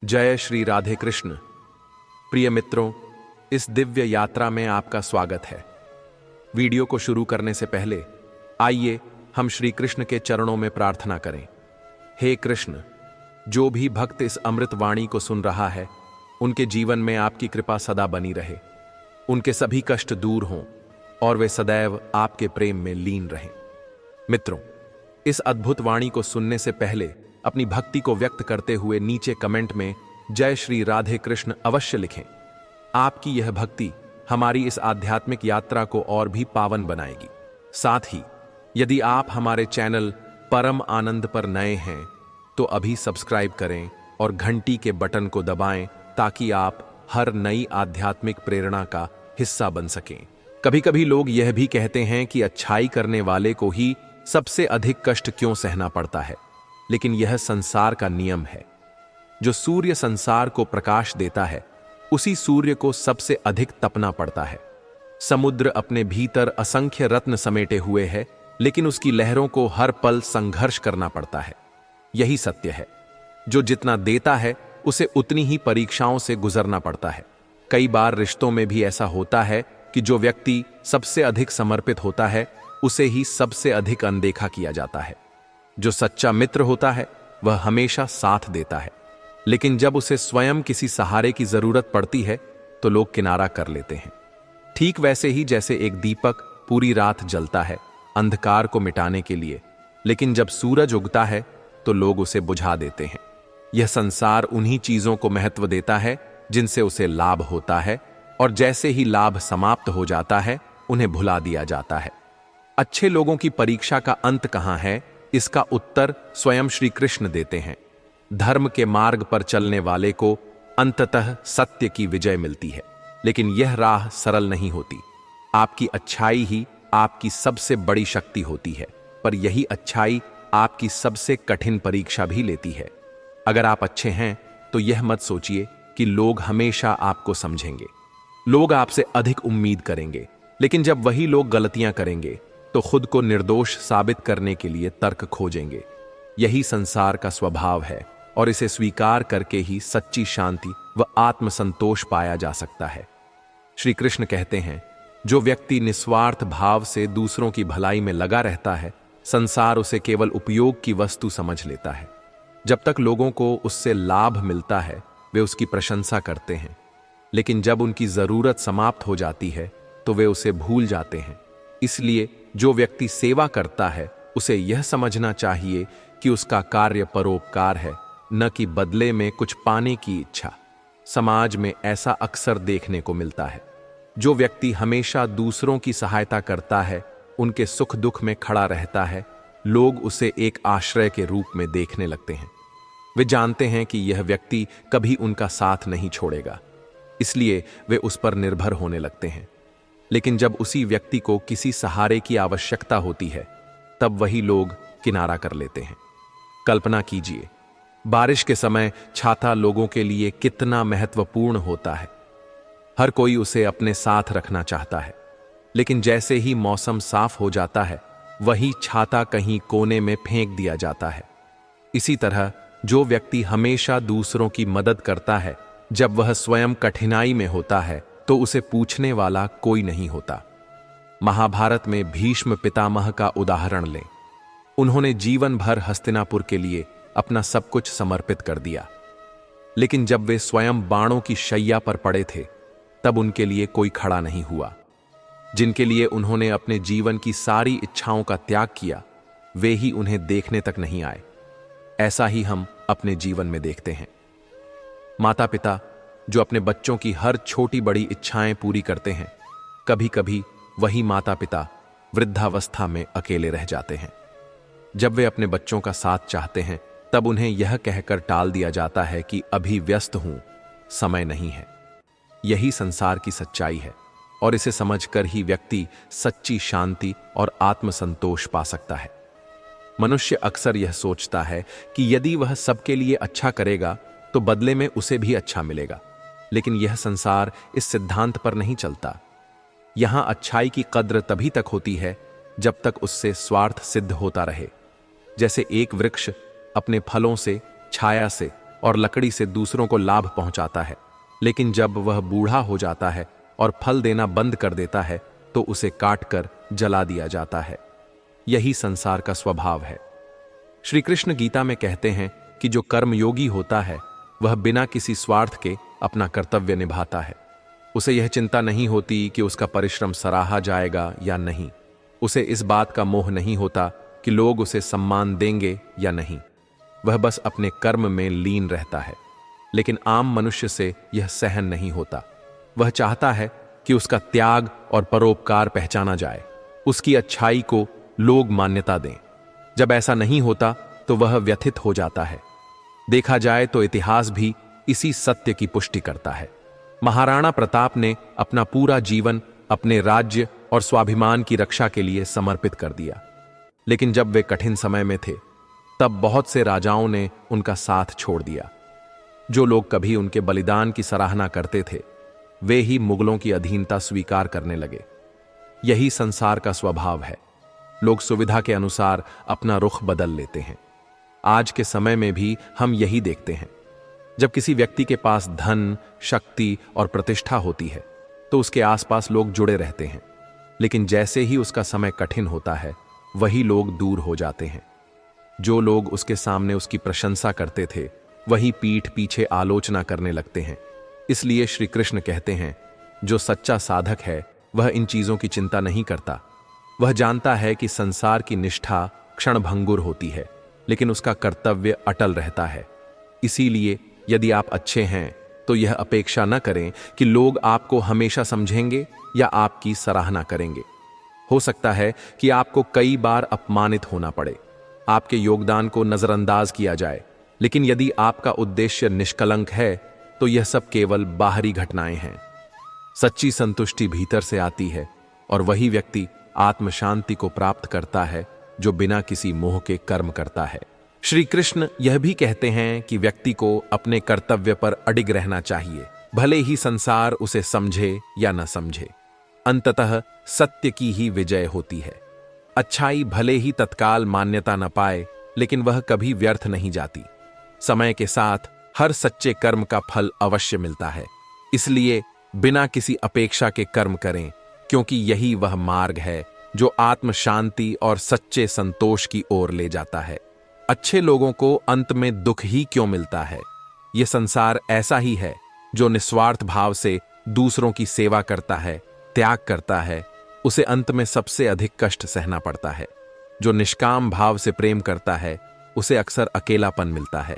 जय श्री राधे कृष्ण। प्रिय मित्रों, इस दिव्य यात्रा में आपका स्वागत है। वीडियो को शुरू करने से पहले आइए हम श्री कृष्ण के चरणों में प्रार्थना करें। हे कृष्ण, जो भी भक्त इस अमृत वाणी को सुन रहा है, उनके जीवन में आपकी कृपा सदा बनी रहे, उनके सभी कष्ट दूर हों और वे सदैव आपके प्रेम में लीन रहें। मित्रों, इस अद्भुत वाणी को सुनने से पहले अपनी भक्ति को व्यक्त करते हुए नीचे कमेंट में जय श्री राधे कृष्ण अवश्य लिखें। आपकी यह भक्ति हमारी इस आध्यात्मिक यात्रा को और भी पावन बनाएगी। साथ ही यदि आप हमारे चैनल परम आनंद पर नए हैं तो अभी सब्सक्राइब करें और घंटी के बटन को दबाएं ताकि आप हर नई आध्यात्मिक प्रेरणा का हिस्सा बन सकें। कभी कभी लोग यह भी कहते हैं कि अच्छाई करने वाले को ही सबसे अधिक कष्ट क्यों सहना पड़ता है, लेकिन यह संसार का नियम है। जो सूर्य संसार को प्रकाश देता है, उसी सूर्य को सबसे अधिक तपना पड़ता है। समुद्र अपने भीतर असंख्य रत्न समेटे हुए है, लेकिन उसकी लहरों को हर पल संघर्ष करना पड़ता है। यही सत्य है, जो जितना देता है उसे उतनी ही परीक्षाओं से गुजरना पड़ता है। कई बार रिश्तों में भी ऐसा होता है कि जो व्यक्ति सबसे अधिक समर्पित होता है, उसे ही सबसे अधिक अनदेखा किया जाता है। जो सच्चा मित्र होता है वह हमेशा साथ देता है, लेकिन जब उसे स्वयं किसी सहारे की जरूरत पड़ती है तो लोग किनारा कर लेते हैं। ठीक वैसे ही जैसे एक दीपक पूरी रात जलता है अंधकार को मिटाने के लिए, लेकिन जब सूरज उगता है तो लोग उसे बुझा देते हैं। यह संसार उन्हीं चीजों को महत्व देता है जिनसे उसे लाभ होता है, और जैसे ही लाभ समाप्त हो जाता है उन्हें भुला दिया जाता है। अच्छे लोगों की परीक्षा का अंत कहां है, इसका उत्तर स्वयं श्री कृष्ण देते हैं। धर्म के मार्ग पर चलने वाले को अंततः सत्य की विजय मिलती है, लेकिन यह राह सरल नहीं होती। आपकी अच्छाई ही आपकी सबसे बड़ी शक्ति होती है, पर यही अच्छाई आपकी सबसे कठिन परीक्षा भी लेती है। अगर आप अच्छे हैं तो यह मत सोचिए कि लोग हमेशा आपको समझेंगे। लोग आपसे अधिक उम्मीद करेंगे, लेकिन जब वही लोग गलतियां करेंगे तो खुद को निर्दोष साबित करने के लिए तर्क खोजेंगे। यही संसार का स्वभाव है, और इसे स्वीकार करके ही सच्ची शांति व आत्मसंतोष पाया जा सकता है। श्री कृष्ण कहते हैं, जो व्यक्ति निस्वार्थ भाव से दूसरों की भलाई में लगा रहता है, संसार उसे केवल उपयोग की वस्तु समझ लेता है। जब तक लोगों को उससे लाभ मिलता है वे उसकी प्रशंसा करते हैं, लेकिन जब उनकी जरूरत समाप्त हो जाती है तो वे उसे भूल जाते हैं। इसलिए जो व्यक्ति सेवा करता है उसे यह समझना चाहिए कि उसका कार्य परोपकार है, न कि बदले में कुछ पाने की इच्छा। समाज में ऐसा अक्सर देखने को मिलता है। जो व्यक्ति हमेशा दूसरों की सहायता करता है, उनके सुख दुख में खड़ा रहता है, लोग उसे एक आश्रय के रूप में देखने लगते हैं। वे जानते हैं कि यह व्यक्ति कभी उनका साथ नहीं छोड़ेगा, इसलिए वे उस पर निर्भर होने लगते हैं। लेकिन जब उसी व्यक्ति को किसी सहारे की आवश्यकता होती है, तब वही लोग किनारा कर लेते हैं। कल्पना कीजिए, बारिश के समय छाता लोगों के लिए कितना महत्वपूर्ण होता है। हर कोई उसे अपने साथ रखना चाहता है, लेकिन जैसे ही मौसम साफ हो जाता है, वही छाता कहीं कोने में फेंक दिया जाता है। इसी तरह जो व्यक्ति हमेशा दूसरों की मदद करता है, जब वह स्वयं कठिनाई में होता है तो उसे पूछने वाला कोई नहीं होता। महाभारत में भीष्म पितामह का उदाहरण लें। उन्होंने जीवन भर हस्तिनापुर के लिए अपना सब कुछ समर्पित कर दिया, लेकिन जब वे स्वयं बाणों की शैया पर पड़े थे, तब उनके लिए कोई खड़ा नहीं हुआ। जिनके लिए उन्होंने अपने जीवन की सारी इच्छाओं का त्याग किया, वे ही उन्हें देखने तक नहीं आए। ऐसा ही हम अपने जीवन में देखते हैं। माता पिता जो अपने बच्चों की हर छोटी बड़ी इच्छाएं पूरी करते हैं, कभी कभी वही माता पिता वृद्धावस्था में अकेले रह जाते हैं। जब वे अपने बच्चों का साथ चाहते हैं, तब उन्हें यह कहकर टाल दिया जाता है कि अभी व्यस्त हूं, समय नहीं है। यही संसार की सच्चाई है, और इसे समझकर ही व्यक्ति सच्ची शांति और आत्मसंतोष पा सकता है। मनुष्य अक्सर यह सोचता है कि यदि वह सबके लिए अच्छा करेगा तो बदले में उसे भी अच्छा मिलेगा, लेकिन यह संसार इस सिद्धांत पर नहीं चलता। यहां अच्छाई की कद्र तभी तक होती है जब तक उससे स्वार्थ सिद्ध होता रहे। जैसे एक वृक्ष अपने फलों से, छाया से और लकड़ी से दूसरों को लाभ पहुंचाता है, लेकिन जब वह बूढ़ा हो जाता है और फल देना बंद कर देता है तो उसे काटकर जला दिया जाता है। यही संसार का स्वभाव है। श्री कृष्ण गीता में कहते हैं कि जो कर्मयोगी होता है वह बिना किसी स्वार्थ के अपना कर्तव्य निभाता है। उसे यह चिंता नहीं होती कि उसका परिश्रम सराहा जाएगा या नहीं। उसे इस बात का मोह नहीं होता कि लोग उसे सम्मान देंगे या नहीं। वह बस अपने कर्म में लीन रहता है। लेकिन आम मनुष्य से यह सहन नहीं होता। वह चाहता है कि उसका त्याग और परोपकार पहचाना जाए, उसकी अच्छाई को लोग मान्यता दें। जब ऐसा नहीं होता तो वह व्यथित हो जाता है। देखा जाए तो इतिहास भी इसी सत्य की पुष्टि करता है। महाराणा प्रताप ने अपना पूरा जीवन अपने राज्य और स्वाभिमान की रक्षा के लिए समर्पित कर दिया, लेकिन जब वे कठिन समय में थे तब बहुत से राजाओं ने उनका साथ छोड़ दिया। जो लोग कभी उनके बलिदान की सराहना करते थे वे ही मुगलों की अधीनता स्वीकार करने लगे। यही संसार का स्वभाव है। लोग सुविधा के अनुसार अपना रुख बदल लेते हैं। आज के समय में भी हम यही देखते हैं। जब किसी व्यक्ति के पास धन, शक्ति और प्रतिष्ठा होती है तो उसके आसपास लोग जुड़े रहते हैं, लेकिन जैसे ही उसका समय कठिन होता है वही लोग दूर हो जाते हैं। जो लोग उसके सामने उसकी प्रशंसा करते थे वही पीठ पीछे आलोचना करने लगते हैं। इसलिए श्री कृष्ण कहते हैं, जो सच्चा साधक है वह इन चीजों की चिंता नहीं करता। वह जानता है कि संसार की निष्ठा क्षणभंगुर होती है, लेकिन उसका कर्तव्य अटल रहता है। इसीलिए यदि आप अच्छे हैं तो यह अपेक्षा न करें कि लोग आपको हमेशा समझेंगे या आपकी सराहना करेंगे। हो सकता है कि आपको कई बार अपमानित होना पड़े, आपके योगदान को नजरअंदाज किया जाए, लेकिन यदि आपका उद्देश्य निष्कलंक है तो यह सब केवल बाहरी घटनाएं हैं। सच्ची संतुष्टि भीतर से आती है और वही व्यक्ति आत्म शांति को प्राप्त करता है जो बिना किसी मोह के कर्म करता है। श्री कृष्ण यह भी कहते हैं कि व्यक्ति को अपने कर्तव्य पर अडिग रहना चाहिए, भले ही संसार उसे समझे या न समझे। अंततः सत्य की ही विजय होती है। अच्छाई भले ही तत्काल मान्यता न पाए, लेकिन वह कभी व्यर्थ नहीं जाती। समय के साथ हर सच्चे कर्म का फल अवश्य मिलता है। इसलिए बिना किसी अपेक्षा के कर्म करें, क्योंकि यही वह मार्ग है जो आत्म शांति और सच्चे संतोष की ओर ले जाता है। अच्छे लोगों को अंत में दुख ही क्यों मिलता है? यह संसार ऐसा ही है जो निस्वार्थ भाव से दूसरों की सेवा करता है, त्याग करता है, उसे अंत में सबसे अधिक कष्ट सहना पड़ता है। जो निष्काम भाव से प्रेम करता है उसे अक्सर अकेलापन मिलता है।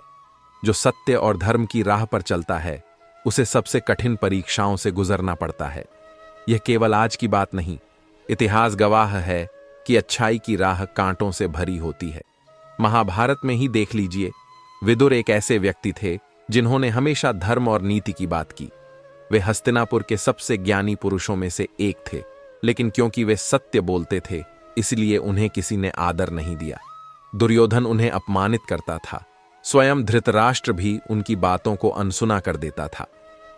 जो सत्य और धर्म की राह पर चलता है उसे सबसे कठिन परीक्षाओं से गुजरना पड़ता है। यह केवल आज की बात नहीं, इतिहास गवाह है कि अच्छाई की राह कांटों से भरी होती है। महाभारत में ही देख लीजिए, विदुर एक ऐसे व्यक्ति थे जिन्होंने हमेशा धर्म और नीति की बात की। वे हस्तिनापुर के सबसे ज्ञानी पुरुषों में से एक थे, लेकिन क्योंकि वे सत्य बोलते थे इसलिए उन्हें किसी ने आदर नहीं दिया। दुर्योधन उन्हें अपमानित करता था, स्वयं धृतराष्ट्र भी उनकी बातों को अनसुना कर देता था।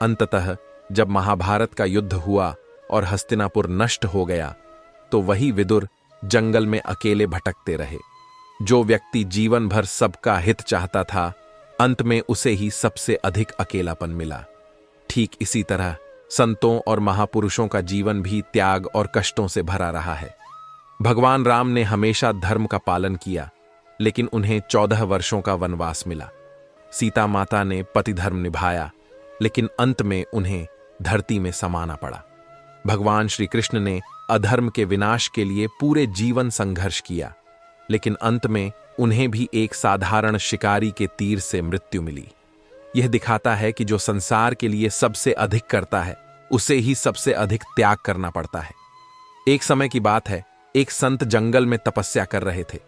अंततः जब महाभारत का युद्ध हुआ और हस्तिनापुर नष्ट हो गया तो वही विदुर जंगल में अकेले भटकते रहे। जो व्यक्ति जीवन भर सबका हित चाहता था, अंत में उसे ही सबसे अधिक अकेलापन मिला। ठीक इसी तरह संतों और महापुरुषों का जीवन भी त्याग और कष्टों से भरा रहा है। भगवान राम ने हमेशा धर्म का पालन किया, लेकिन उन्हें 14 वर्षों का वनवास मिला। सीता माता ने पति धर्म निभाया, लेकिन अंत में उन्हें धरती में समाना पड़ा। भगवान श्री कृष्ण ने अधर्म के विनाश के लिए पूरे जीवन संघर्ष किया, लेकिन अंत में उन्हें भी एक साधारण शिकारी के तीर से मृत्यु मिली। यह दिखाता है कि जो संसार के लिए सबसे अधिक करता है उसे ही सबसे अधिक त्याग करना पड़ता है। एक समय की बात है, एक संत जंगल में तपस्या कर रहे थे।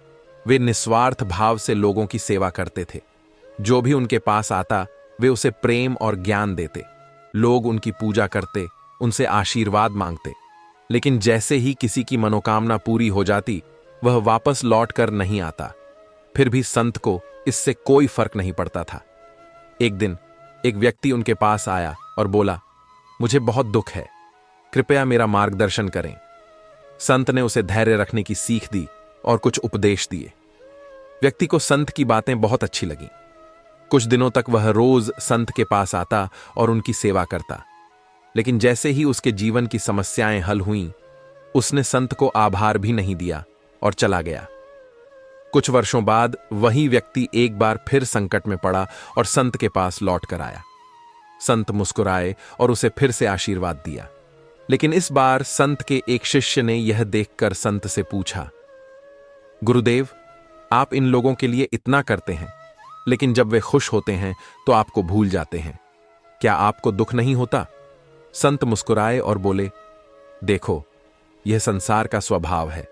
वे निस्वार्थ भाव से लोगों की सेवा करते थे। जो भी उनके पास आता वे उसे प्रेम और ज्ञान देते। लोग उनकी पूजा करते, उनसे आशीर्वाद मांगते, लेकिन जैसे ही किसी की मनोकामना पूरी हो जाती वह वापस लौट कर नहीं आता। फिर भी संत को इससे कोई फर्क नहीं पड़ता था। एक दिन एक व्यक्ति उनके पास आया और बोला, मुझे बहुत दुख है, कृपया मेरा मार्गदर्शन करें। संत ने उसे धैर्य रखने की सीख दी और कुछ उपदेश दिए। व्यक्ति को संत की बातें बहुत अच्छी लगीं। कुछ दिनों तक वह रोज संत के पास आता और उनकी सेवा करता, लेकिन जैसे ही उसके जीवन की समस्याएं हल हुईं, उसने संत को आभार भी नहीं दिया और चला गया। कुछ वर्षों बाद वही व्यक्ति एक बार फिर संकट में पड़ा और संत के पास लौट कर आया। संत मुस्कुराए और उसे फिर से आशीर्वाद दिया, लेकिन इस बार संत के एक शिष्य ने यह देखकर संत से पूछा, गुरुदेव, आप इन लोगों के लिए इतना करते हैं, लेकिन जब वे खुश होते हैं तो आपको भूल जाते हैं, क्या आपको दुख नहीं होता? संत मुस्कुराए और बोले, देखो, यह संसार का स्वभाव है।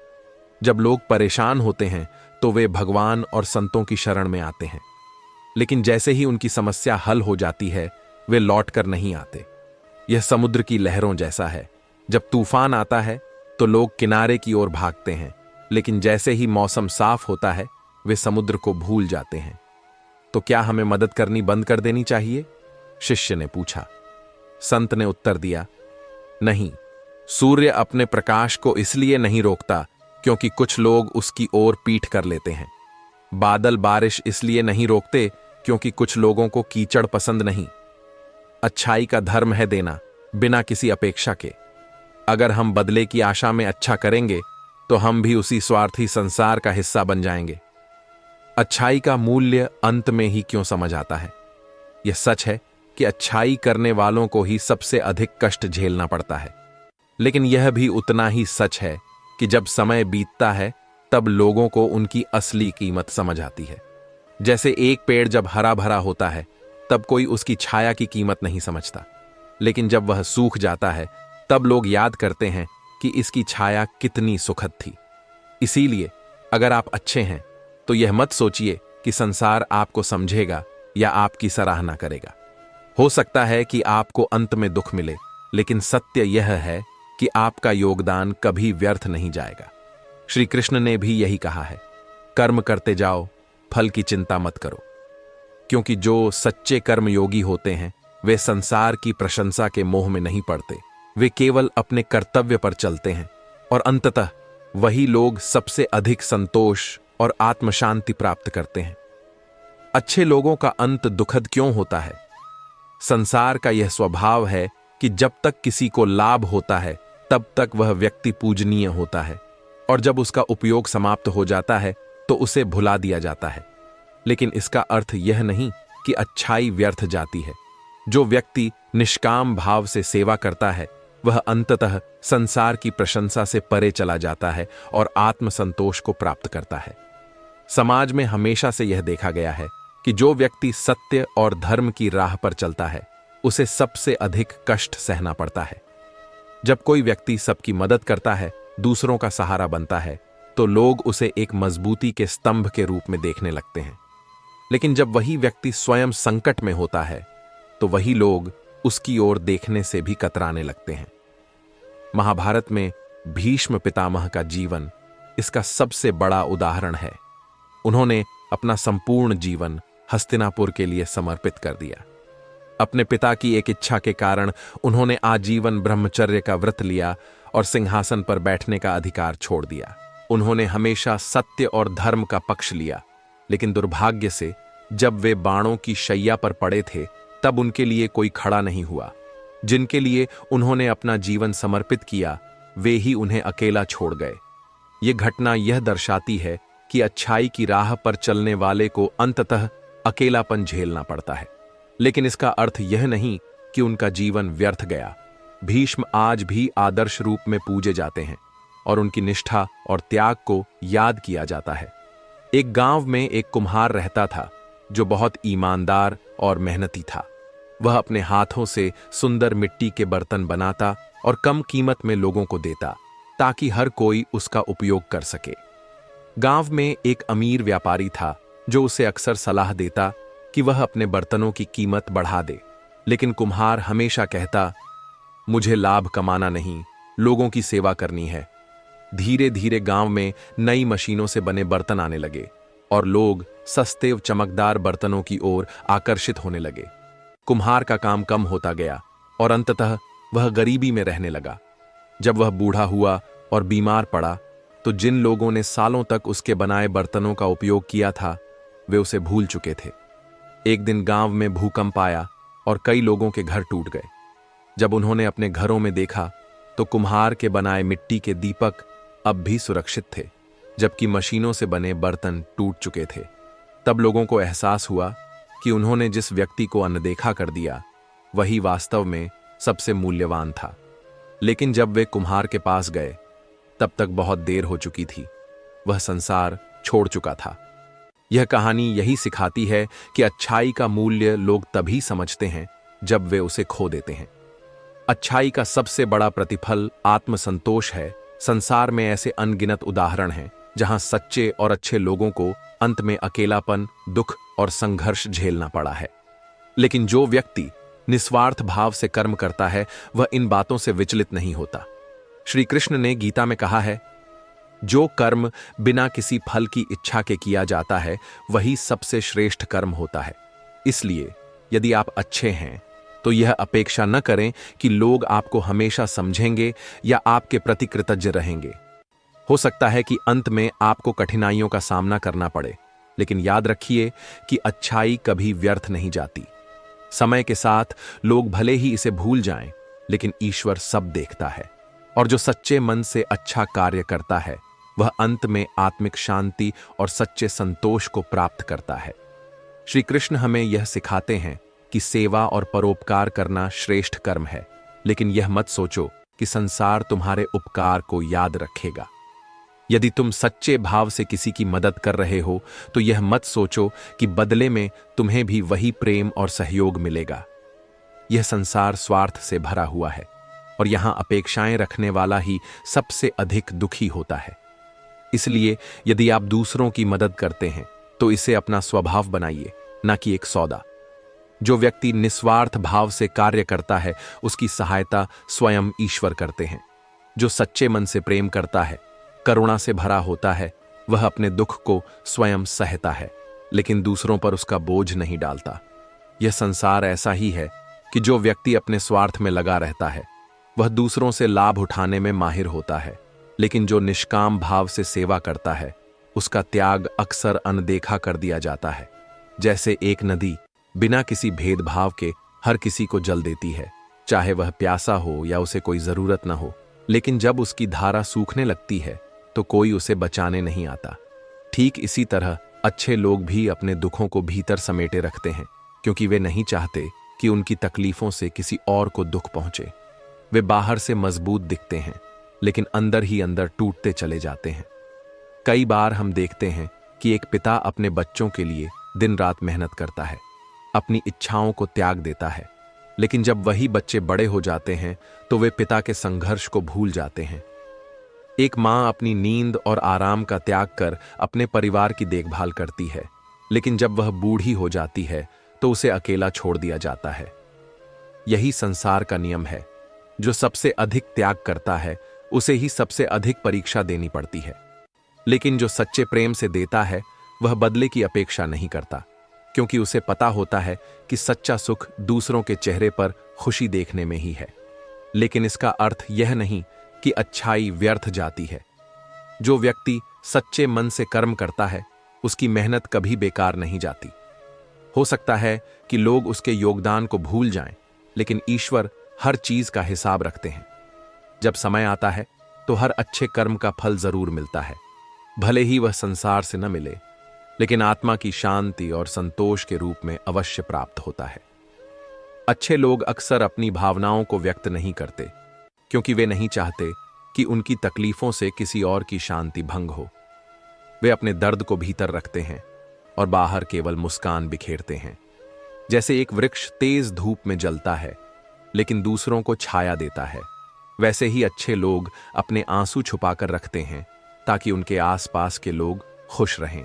जब लोग परेशान होते हैं तो वे भगवान और संतों की शरण में आते हैं, लेकिन जैसे ही उनकी समस्या हल हो जाती है वे लौट कर नहीं आते। यह समुद्र की लहरों जैसा है। जब तूफान आता है तो लोग किनारे की ओर भागते हैं, लेकिन जैसे ही मौसम साफ होता है वे समुद्र को भूल जाते हैं। तो क्या हमें मदद करनी बंद कर देनी चाहिए? शिष्य ने पूछा। संत ने उत्तर दिया, नहीं, सूर्य अपने प्रकाश को इसलिए नहीं रोकता क्योंकि कुछ लोग उसकी ओर पीठ कर लेते हैं। बादल बारिश इसलिए नहीं रोकते क्योंकि कुछ लोगों को कीचड़ पसंद नहीं। अच्छाई का धर्म है देना, बिना किसी अपेक्षा के। अगर हम बदले की आशा में अच्छा करेंगे तो हम भी उसी स्वार्थी संसार का हिस्सा बन जाएंगे। अच्छाई का मूल्य अंत में ही क्यों समझ आता है। यह सच है कि अच्छाई करने वालों को ही सबसे अधिक कष्ट झेलना पड़ता है, लेकिन यह भी उतना ही सच है कि जब समय बीतता है तब लोगों को उनकी असली कीमत समझ आती है। जैसे एक पेड़ जब हरा भरा होता है तब कोई उसकी छाया की कीमत नहीं समझता, लेकिन जब वह सूख जाता है तब लोग याद करते हैं कि इसकी छाया कितनी सुखद थी। इसीलिए अगर आप अच्छे हैं तो यह मत सोचिए कि संसार आपको समझेगा या आपकी सराहना करेगा। हो सकता है कि आपको अंत में दुख मिले, लेकिन सत्य यह है कि आपका योगदान कभी व्यर्थ नहीं जाएगा। श्री कृष्ण ने भी यही कहा है, कर्म करते जाओ, फल की चिंता मत करो। क्योंकि जो सच्चे कर्मयोगी होते हैं वे संसार की प्रशंसा के मोह में नहीं पड़ते, वे केवल अपने कर्तव्य पर चलते हैं और अंततः वही लोग सबसे अधिक संतोष और आत्मशांति प्राप्त करते हैं। अच्छे लोगों का अंत दुखद क्यों होता है? संसार का यह स्वभाव है कि जब तक किसी को लाभ होता है तब तक वह व्यक्ति पूजनीय होता है, और जब उसका उपयोग समाप्त हो जाता है तो उसे भुला दिया जाता है। लेकिन इसका अर्थ यह नहीं कि अच्छाई व्यर्थ जाती है। जो व्यक्ति निष्काम भाव से सेवा करता है वह अंततः संसार की प्रशंसा से परे चला जाता है और आत्मसंतोष को प्राप्त करता है। समाज में हमेशा से यह देखा गया है कि जो व्यक्ति सत्य और धर्म की राह पर चलता है उसे सबसे अधिक कष्ट सहना पड़ता है। जब कोई व्यक्ति सबकी मदद करता है, दूसरों का सहारा बनता है, तो लोग उसे एक मजबूती के स्तंभ के रूप में देखने लगते हैं। लेकिन जब वही व्यक्ति स्वयं संकट में होता है तो वही लोग उसकी ओर देखने से भी कतराने लगते हैं। महाभारत में भीष्म पितामह का जीवन इसका सबसे बड़ा उदाहरण है। उन्होंने अपना संपूर्ण जीवन हस्तिनापुर के लिए समर्पित कर दिया। अपने पिता की एक इच्छा के कारण उन्होंने आजीवन ब्रह्मचर्य का व्रत लिया और सिंहासन पर बैठने का अधिकार छोड़ दिया। उन्होंने हमेशा सत्य और धर्म का पक्ष लिया, लेकिन दुर्भाग्य से जब वे बाणों की शैया पर पड़े थे तब उनके लिए कोई खड़ा नहीं हुआ। जिनके लिए उन्होंने अपना जीवन समर्पित किया वे ही उन्हें अकेला छोड़ गए। ये घटना यह दर्शाती है कि अच्छाई की राह पर चलने वाले को अंततः अकेलापन झेलना पड़ता है, लेकिन इसका अर्थ यह नहीं कि उनका जीवन व्यर्थ गया। भीष्म आज भी आदर्श रूप में पूजे जाते हैं और उनकी निष्ठा और त्याग को याद किया जाता है। एक गांव में एक कुम्हार रहता था जो बहुत ईमानदार और मेहनती था। वह अपने हाथों से सुंदर मिट्टी के बर्तन बनाता और कम कीमत में लोगों को देता ताकि हर कोई उसका उपयोग कर सके। गांव में एक अमीर व्यापारी था जो उसे अक्सर सलाह देता कि वह अपने बर्तनों की कीमत बढ़ा दे, लेकिन कुम्हार हमेशा कहता, मुझे लाभ कमाना नहीं, लोगों की सेवा करनी है। धीरे धीरे गांव में नई मशीनों से बने बर्तन आने लगे और लोग सस्ते व चमकदार बर्तनों की ओर आकर्षित होने लगे। कुम्हार का काम कम होता गया और अंततः वह गरीबी में रहने लगा। जब वह बूढ़ा हुआ और बीमार पड़ा तो जिन लोगों ने सालों तक उसके बनाए बर्तनों का उपयोग किया था वे उसे भूल चुके थे। एक दिन गांव में भूकंप आया और कई लोगों के घर टूट गए। जब उन्होंने अपने घरों में देखा तो कुम्हार के बनाए मिट्टी के दीपक अब भी सुरक्षित थे, जबकि मशीनों से बने बर्तन टूट चुके थे। तब लोगों को एहसास हुआ कि उन्होंने जिस व्यक्ति को अनदेखा कर दिया वही वास्तव में सबसे मूल्यवान था। लेकिन जब वे कुम्हार के पास गए तब तक बहुत देर हो चुकी थी। वह संसार छोड़ चुका था। यह कहानी यही सिखाती है कि अच्छाई का मूल्य लोग तभी समझते हैं जब वे उसे खो देते हैं। अच्छाई का सबसे बड़ा प्रतिफल आत्मसंतोष है। संसार में ऐसे अनगिनत उदाहरण हैं जहां सच्चे और अच्छे लोगों को अंत में अकेलापन, दुख और संघर्ष झेलना पड़ा है। लेकिन जो व्यक्ति निस्वार्थ भाव से कर्म करता है वह इन बातों से विचलित नहीं होता। श्री कृष्ण ने गीता में कहा है, जो कर्म बिना किसी फल की इच्छा के किया जाता है वही सबसे श्रेष्ठ कर्म होता है। इसलिए यदि आप अच्छे हैं तो यह अपेक्षा न करें कि लोग आपको हमेशा समझेंगे या आपके प्रति कृतज्ञ रहेंगे। हो सकता है कि अंत में आपको कठिनाइयों का सामना करना पड़े, लेकिन याद रखिए कि अच्छाई कभी व्यर्थ नहीं जाती। समय के साथ लोग भले ही इसे भूल जाएं, लेकिन ईश्वर सब देखता है और जो सच्चे मन से अच्छा कार्य करता है वह अंत में आत्मिक शांति और सच्चे संतोष को प्राप्त करता है। श्री कृष्ण हमें यह सिखाते हैं कि सेवा और परोपकार करना श्रेष्ठ कर्म है, लेकिन यह मत सोचो कि संसार तुम्हारे उपकार को याद रखेगा। यदि तुम सच्चे भाव से किसी की मदद कर रहे हो तो यह मत सोचो कि बदले में तुम्हें भी वही प्रेम और सहयोग मिलेगा। यह संसार स्वार्थ से भरा हुआ है और यहां अपेक्षाएं रखने वाला ही सबसे अधिक दुखी होता है। इसलिए यदि आप दूसरों की मदद करते हैं तो इसे अपना स्वभाव बनाइए, न कि एक सौदा। जो व्यक्ति निस्वार्थ भाव से कार्य करता है उसकी सहायता स्वयं ईश्वर करते हैं। जो सच्चे मन से प्रेम करता है, करुणा से भरा होता है, वह अपने दुख को स्वयं सहता है, लेकिन दूसरों पर उसका बोझ नहीं डालता। यह संसार ऐसा ही है कि जो व्यक्ति अपने स्वार्थ में लगा रहता है वह दूसरों से लाभ उठाने में माहिर होता है, लेकिन जो निष्काम भाव से सेवा करता है उसका त्याग अक्सर अनदेखा कर दिया जाता है। जैसे एक नदी बिना किसी भेदभाव के हर किसी को जल देती है, चाहे वह प्यासा हो या उसे कोई जरूरत न हो। लेकिन जब उसकी धारा सूखने लगती है तो कोई उसे बचाने नहीं आता। ठीक इसी तरह अच्छे लोग भी अपने दुखों को भीतर समेटे रखते हैं, क्योंकि वे नहीं चाहते कि उनकी तकलीफों से किसी और को दुख पहुंचे। वे बाहर से मजबूत दिखते हैं, लेकिन अंदर ही अंदर टूटते चले जाते हैं। कई बार हम देखते हैं कि एक पिता अपने बच्चों के लिए दिन रात मेहनत करता है, अपनी इच्छाओं को त्याग देता है, लेकिन जब वही बच्चे बड़े हो जाते हैं तो वे पिता के संघर्ष को भूल जाते हैं। एक मां अपनी नींद और आराम का त्याग कर अपने परिवार की देखभाल करती है, लेकिन जब वह बूढ़ी हो जाती है तो उसे अकेला छोड़ दिया जाता है। यही संसार का नियम है। जो सबसे अधिक त्याग करता है उसे ही सबसे अधिक परीक्षा देनी पड़ती है, लेकिन जो सच्चे प्रेम से देता है वह बदले की अपेक्षा नहीं करता, क्योंकि उसे पता होता है कि सच्चा सुख दूसरों के चेहरे पर खुशी देखने में ही है। लेकिन इसका अर्थ यह नहीं कि अच्छाई व्यर्थ जाती है। जो व्यक्ति सच्चे मन से कर्म करता है उसकी मेहनत कभी बेकार नहीं जाती। हो सकता है कि लोग उसके योगदान को भूल जाएं, लेकिन ईश्वर हर चीज का हिसाब रखते हैं। जब समय आता है तो हर अच्छे कर्म का फल जरूर मिलता है, भले ही वह संसार से न मिले, लेकिन आत्मा की शांति और संतोष के रूप में अवश्य प्राप्त होता है। अच्छे लोग अक्सर अपनी भावनाओं को व्यक्त नहीं करते, क्योंकि वे नहीं चाहते कि उनकी तकलीफों से किसी और की शांति भंग हो। वे अपने दर्द को भीतर रखते हैं और बाहर केवल मुस्कान बिखेरते हैं। जैसे एक वृक्ष तेज धूप में जलता है लेकिन दूसरों को छाया देता है, वैसे ही अच्छे लोग अपने आंसू छुपाकर रखते हैं ताकि उनके आसपास के लोग खुश रहें।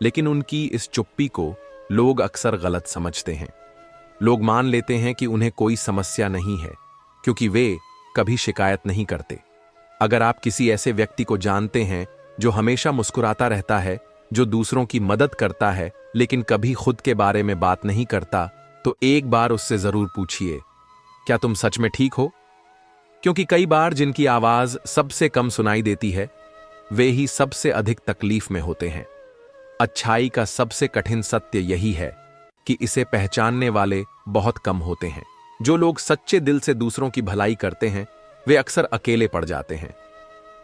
लेकिन उनकी इस चुप्पी को लोग अक्सर गलत समझते हैं। लोग मान लेते हैं कि उन्हें कोई समस्या नहीं है, क्योंकि वे कभी शिकायत नहीं करते। अगर आप किसी ऐसे व्यक्ति को जानते हैं जो हमेशा मुस्कुराता रहता है, जो दूसरों की मदद करता है लेकिन कभी खुद के बारे में बात नहीं करता, तो एक बार उससे जरूर पूछिए, क्या तुम सच में ठीक हो? क्योंकि कई बार जिनकी आवाज सबसे कम सुनाई देती है वे ही सबसे अधिक तकलीफ में होते हैं। अच्छाई का सबसे कठिन सत्य यही है कि इसे पहचानने वाले बहुत कम होते हैं। जो लोग सच्चे दिल से दूसरों की भलाई करते हैं वे अक्सर अकेले पड़ जाते हैं।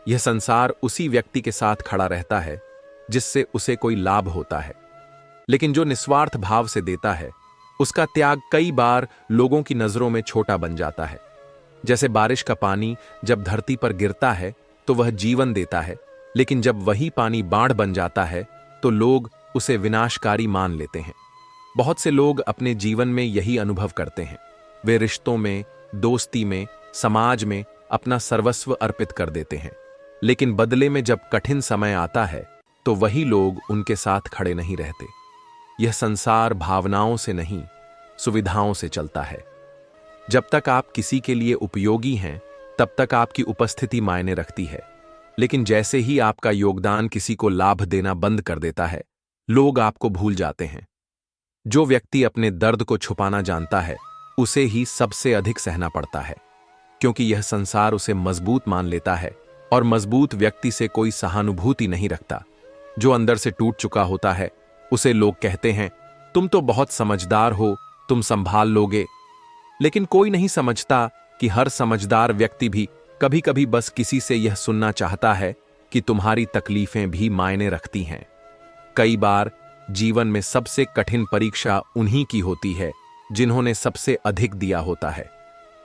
यह संसार उसी व्यक्ति के साथ खड़ा रहता है जिससे उसे कोई लाभ होता है, लेकिन जो निस्वार्थ भाव से देता है उसका त्याग कई बार लोगों की नजरों में छोटा बन जाता है। जैसे बारिश का पानी जब धरती पर गिरता है तो वह जीवन देता है, लेकिन जब वही पानी बाढ़ बन जाता है तो लोग उसे विनाशकारी मान लेते हैं। बहुत से लोग अपने जीवन में यही अनुभव करते हैं। वे रिश्तों में, दोस्ती में, समाज में अपना सर्वस्व अर्पित कर देते हैं, लेकिन बदले में जब कठिन समय आता है तो वही लोग उनके साथ खड़े नहीं रहते। यह संसार भावनाओं से नहीं, सुविधाओं से चलता है। जब तक आप किसी के लिए उपयोगी हैं तब तक आपकी उपस्थिति मायने रखती है, लेकिन जैसे ही आपका योगदान किसी को लाभ देना बंद कर देता है, लोग आपको भूल जाते हैं। जो व्यक्ति अपने दर्द को छुपाना जानता है उसे ही सबसे अधिक सहना पड़ता है, क्योंकि यह संसार उसे मजबूत मान लेता है और मजबूत व्यक्ति से कोई सहानुभूति नहीं रखता। जो अंदर से टूट चुका होता है उसे लोग कहते हैं, तुम तो बहुत समझदार हो, तुम संभाल लोगे। लेकिन कोई नहीं समझता कि हर समझदार व्यक्ति भी कभी कभी बस किसी से यह सुनना चाहता है कि तुम्हारी तकलीफें भी मायने रखती हैं। कई बार जीवन में सबसे कठिन परीक्षा उन्हीं की होती है जिन्होंने सबसे अधिक दिया होता है।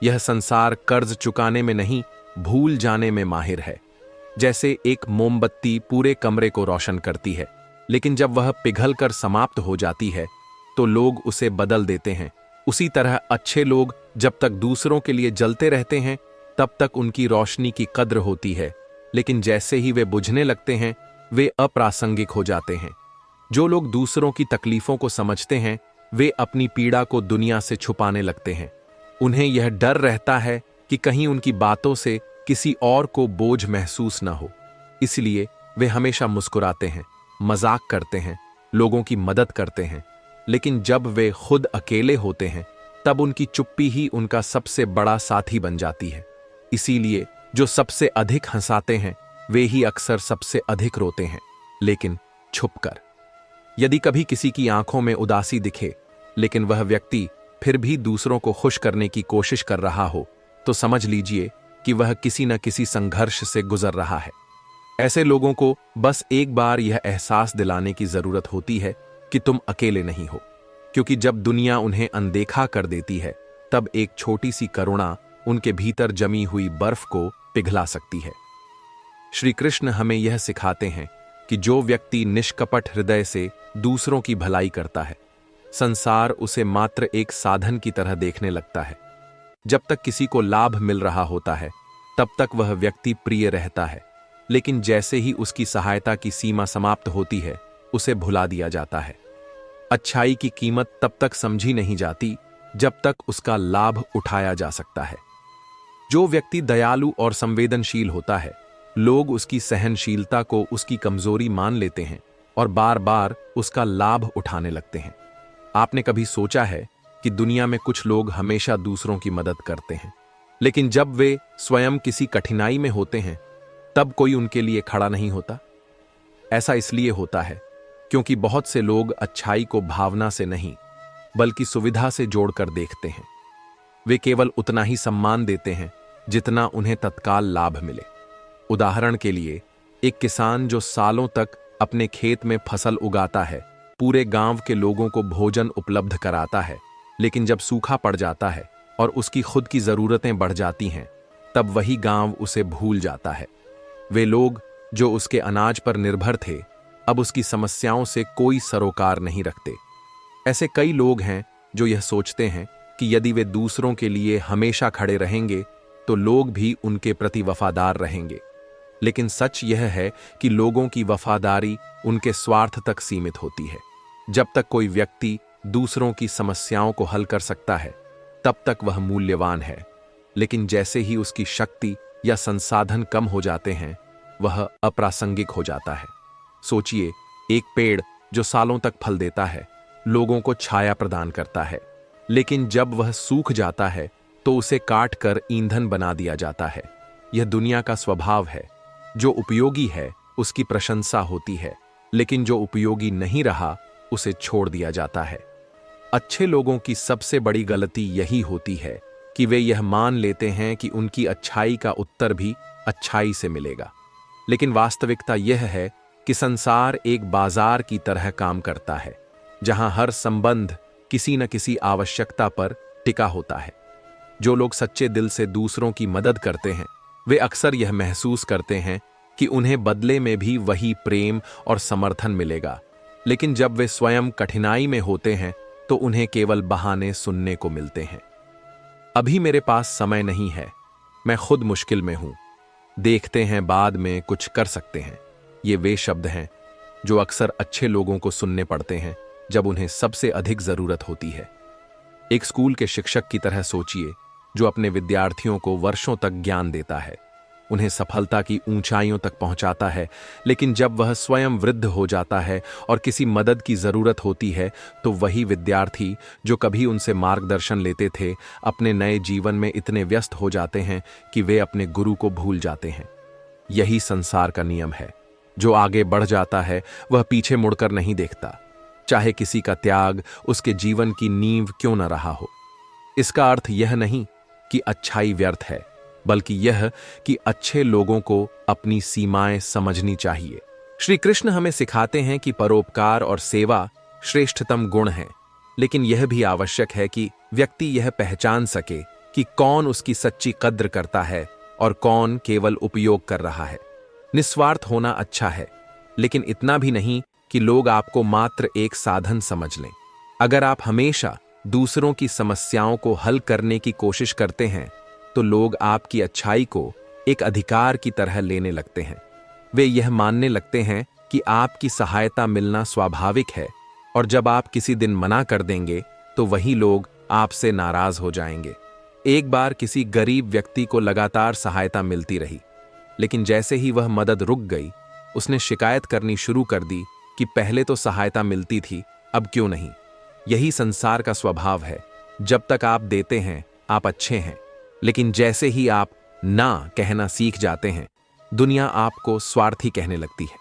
यह संसार कर्ज चुकाने में नहीं, भूल जाने में माहिर है। जैसे एक मोमबत्ती पूरे कमरे को रोशन करती है, लेकिन जब वह पिघलकर समाप्त हो जाती है तो लोग उसे बदल देते हैं। उसी तरह अच्छे लोग जब तक दूसरों के लिए जलते रहते हैं तब तक उनकी रोशनी की कद्र होती है, लेकिन जैसे ही वे बुझने लगते हैं वे अप्रासंगिक हो जाते हैं। जो लोग दूसरों की तकलीफों को समझते हैं वे अपनी पीड़ा को दुनिया से छुपाने लगते हैं। उन्हें यह डर रहता है कि कहीं उनकी बातों से किसी और को बोझ महसूस न हो, इसलिए वे हमेशा मुस्कुराते हैं, मजाक करते हैं, लोगों की मदद करते हैं। लेकिन जब वे खुद अकेले होते हैं तब उनकी चुप्पी ही उनका सबसे बड़ा साथी बन जाती है। इसीलिए जो सबसे अधिक हंसाते हैं वे ही अक्सर सबसे अधिक रोते हैं, लेकिन छुपकर। यदि कभी किसी की आंखों में उदासी दिखे लेकिन वह व्यक्ति फिर भी दूसरों को खुश करने की कोशिश कर रहा हो तो समझ लीजिए कि वह किसी न किसी संघर्ष से गुजर रहा है। ऐसे लोगों को बस एक बार यह एहसास दिलाने की जरूरत होती है कि तुम अकेले नहीं हो, क्योंकि जब दुनिया उन्हें अनदेखा कर देती है तब एक छोटी सी करुणा उनके भीतर जमी हुई बर्फ को पिघला सकती है। श्री कृष्ण हमें यह सिखाते हैं कि जो व्यक्ति निष्कपट हृदय से दूसरों की भलाई करता है, संसार उसे मात्र एक साधन की तरह देखने लगता है। जब तक किसी को लाभ मिल रहा होता है तब तक वह व्यक्ति प्रिय रहता है, लेकिन जैसे ही उसकी सहायता की सीमा समाप्त होती है उसे भुला दिया जाता है। अच्छाई की कीमत तब तक समझी नहीं जाती जब तक उसका लाभ उठाया जा सकता है। जो व्यक्ति दयालु और संवेदनशील होता है, लोग उसकी सहनशीलता को उसकी कमजोरी मान लेते हैं और बार बार उसका लाभ उठाने लगते हैं। आपने कभी सोचा है कि दुनिया में कुछ लोग हमेशा दूसरों की मदद करते हैं, लेकिन जब वे स्वयं किसी कठिनाई में होते हैं तब कोई उनके लिए खड़ा नहीं होता? ऐसा इसलिए होता है क्योंकि बहुत से लोग अच्छाई को भावना से नहीं बल्कि सुविधा से जोड़कर देखते हैं। वे केवल उतना ही सम्मान देते हैं जितना उन्हें तत्काल लाभ मिले। उदाहरण के लिए, एक किसान जो सालों तक अपने खेत में फसल उगाता है, पूरे गांव के लोगों को भोजन उपलब्ध कराता है, लेकिन जब सूखा पड़ जाता है और उसकी खुद की जरूरतें बढ़ जाती हैं तब वही गांव उसे भूल जाता है। वे लोग जो उसके अनाज पर निर्भर थे अब उसकी समस्याओं से कोई सरोकार नहीं रखते। ऐसे कई लोग हैं जो यह सोचते हैं कि यदि वे दूसरों के लिए हमेशा खड़े रहेंगे तो लोग भी उनके प्रति वफादार रहेंगे। लेकिन सच यह है कि लोगों की वफादारी उनके स्वार्थ तक सीमित होती है। जब तक कोई व्यक्ति दूसरों की समस्याओं को हल कर सकता है तब तक वह मूल्यवान है, लेकिन जैसे ही उसकी शक्ति या संसाधन कम हो जाते हैं वह अप्रासंगिक हो जाता है। सोचिए, एक पेड़ जो सालों तक फल देता है, लोगों को छाया प्रदान करता है, लेकिन जब वह सूख जाता है तो उसे काट कर ईंधन बना दिया जाता है। यह दुनिया का स्वभाव है। जो उपयोगी है उसकी प्रशंसा होती है, लेकिन जो उपयोगी नहीं रहा उसे छोड़ दिया जाता है। अच्छे लोगों की सबसे बड़ी गलती यही होती है कि वे यह मान लेते हैं कि उनकी अच्छाई का उत्तर भी अच्छाई से मिलेगा। लेकिन वास्तविकता यह है कि संसार एक बाजार की तरह काम करता है, जहां हर संबंध किसी न किसी आवश्यकता पर टिका होता है। जो लोग सच्चे दिल से दूसरों की मदद करते हैं, वे अक्सर यह महसूस करते हैं कि उन्हें बदले में भी वही प्रेम और समर्थन मिलेगा। लेकिन जब वे स्वयं कठिनाई में होते हैं तो उन्हें केवल बहाने सुनने को मिलते हैं। अभी मेरे पास समय नहीं है, मैं खुद मुश्किल में हूं, देखते हैं बाद में कुछ कर सकते हैं। ये वे शब्द हैं जो अक्सर अच्छे लोगों को सुनने पड़ते हैं जब उन्हें सबसे अधिक जरूरत होती है। एक स्कूल के शिक्षक की तरह सोचिए, जो अपने विद्यार्थियों को वर्षों तक ज्ञान देता है, उन्हें सफलता की ऊंचाइयों तक पहुंचाता है, लेकिन जब वह स्वयं वृद्ध हो जाता है और किसी मदद की जरूरत होती है तो वही विद्यार्थी जो कभी उनसे मार्गदर्शन लेते थे, अपने नए जीवन में इतने व्यस्त हो जाते हैं कि वे अपने गुरु को भूल जाते हैं। यही संसार का नियम है। जो आगे बढ़ जाता है वह पीछे मुड़कर नहीं देखता, चाहे किसी का त्याग उसके जीवन की नींव क्यों न रहा हो। इसका अर्थ यह नहीं कि अच्छाई व्यर्थ है, बल्कि यह कि अच्छे लोगों को अपनी सीमाएं समझनी चाहिए। श्री कृष्ण हमें सिखाते हैं कि परोपकार और सेवा श्रेष्ठतम गुण हैं, लेकिन यह भी आवश्यक है कि व्यक्ति यह पहचान सके कि कौन उसकी सच्ची कद्र करता है और कौन केवल उपयोग कर रहा है। निस्वार्थ होना अच्छा है, लेकिन इतना भी नहीं कि लोग आपको मात्र एक साधन समझ लें। अगर आप हमेशा दूसरों की समस्याओं को हल करने की कोशिश करते हैं तो लोग आपकी अच्छाई को एक अधिकार की तरह लेने लगते हैं। वे यह मानने लगते हैं कि आपकी सहायता मिलना स्वाभाविक है, और जब आप किसी दिन मना कर देंगे तो वही लोग आपसे नाराज हो जाएंगे। एक बार किसी गरीब व्यक्ति को लगातार सहायता मिलती रही, लेकिन जैसे ही वह मदद रुक गई, उसने शिकायत करनी शुरू कर दी कि पहले तो सहायता मिलती थी, अब क्यों नहीं। यही संसार का स्वभाव है। जब तक आप देते हैं आप अच्छे हैं, लेकिन जैसे ही आप ना कहना सीख जाते हैं, दुनिया आपको स्वार्थी कहने लगती है।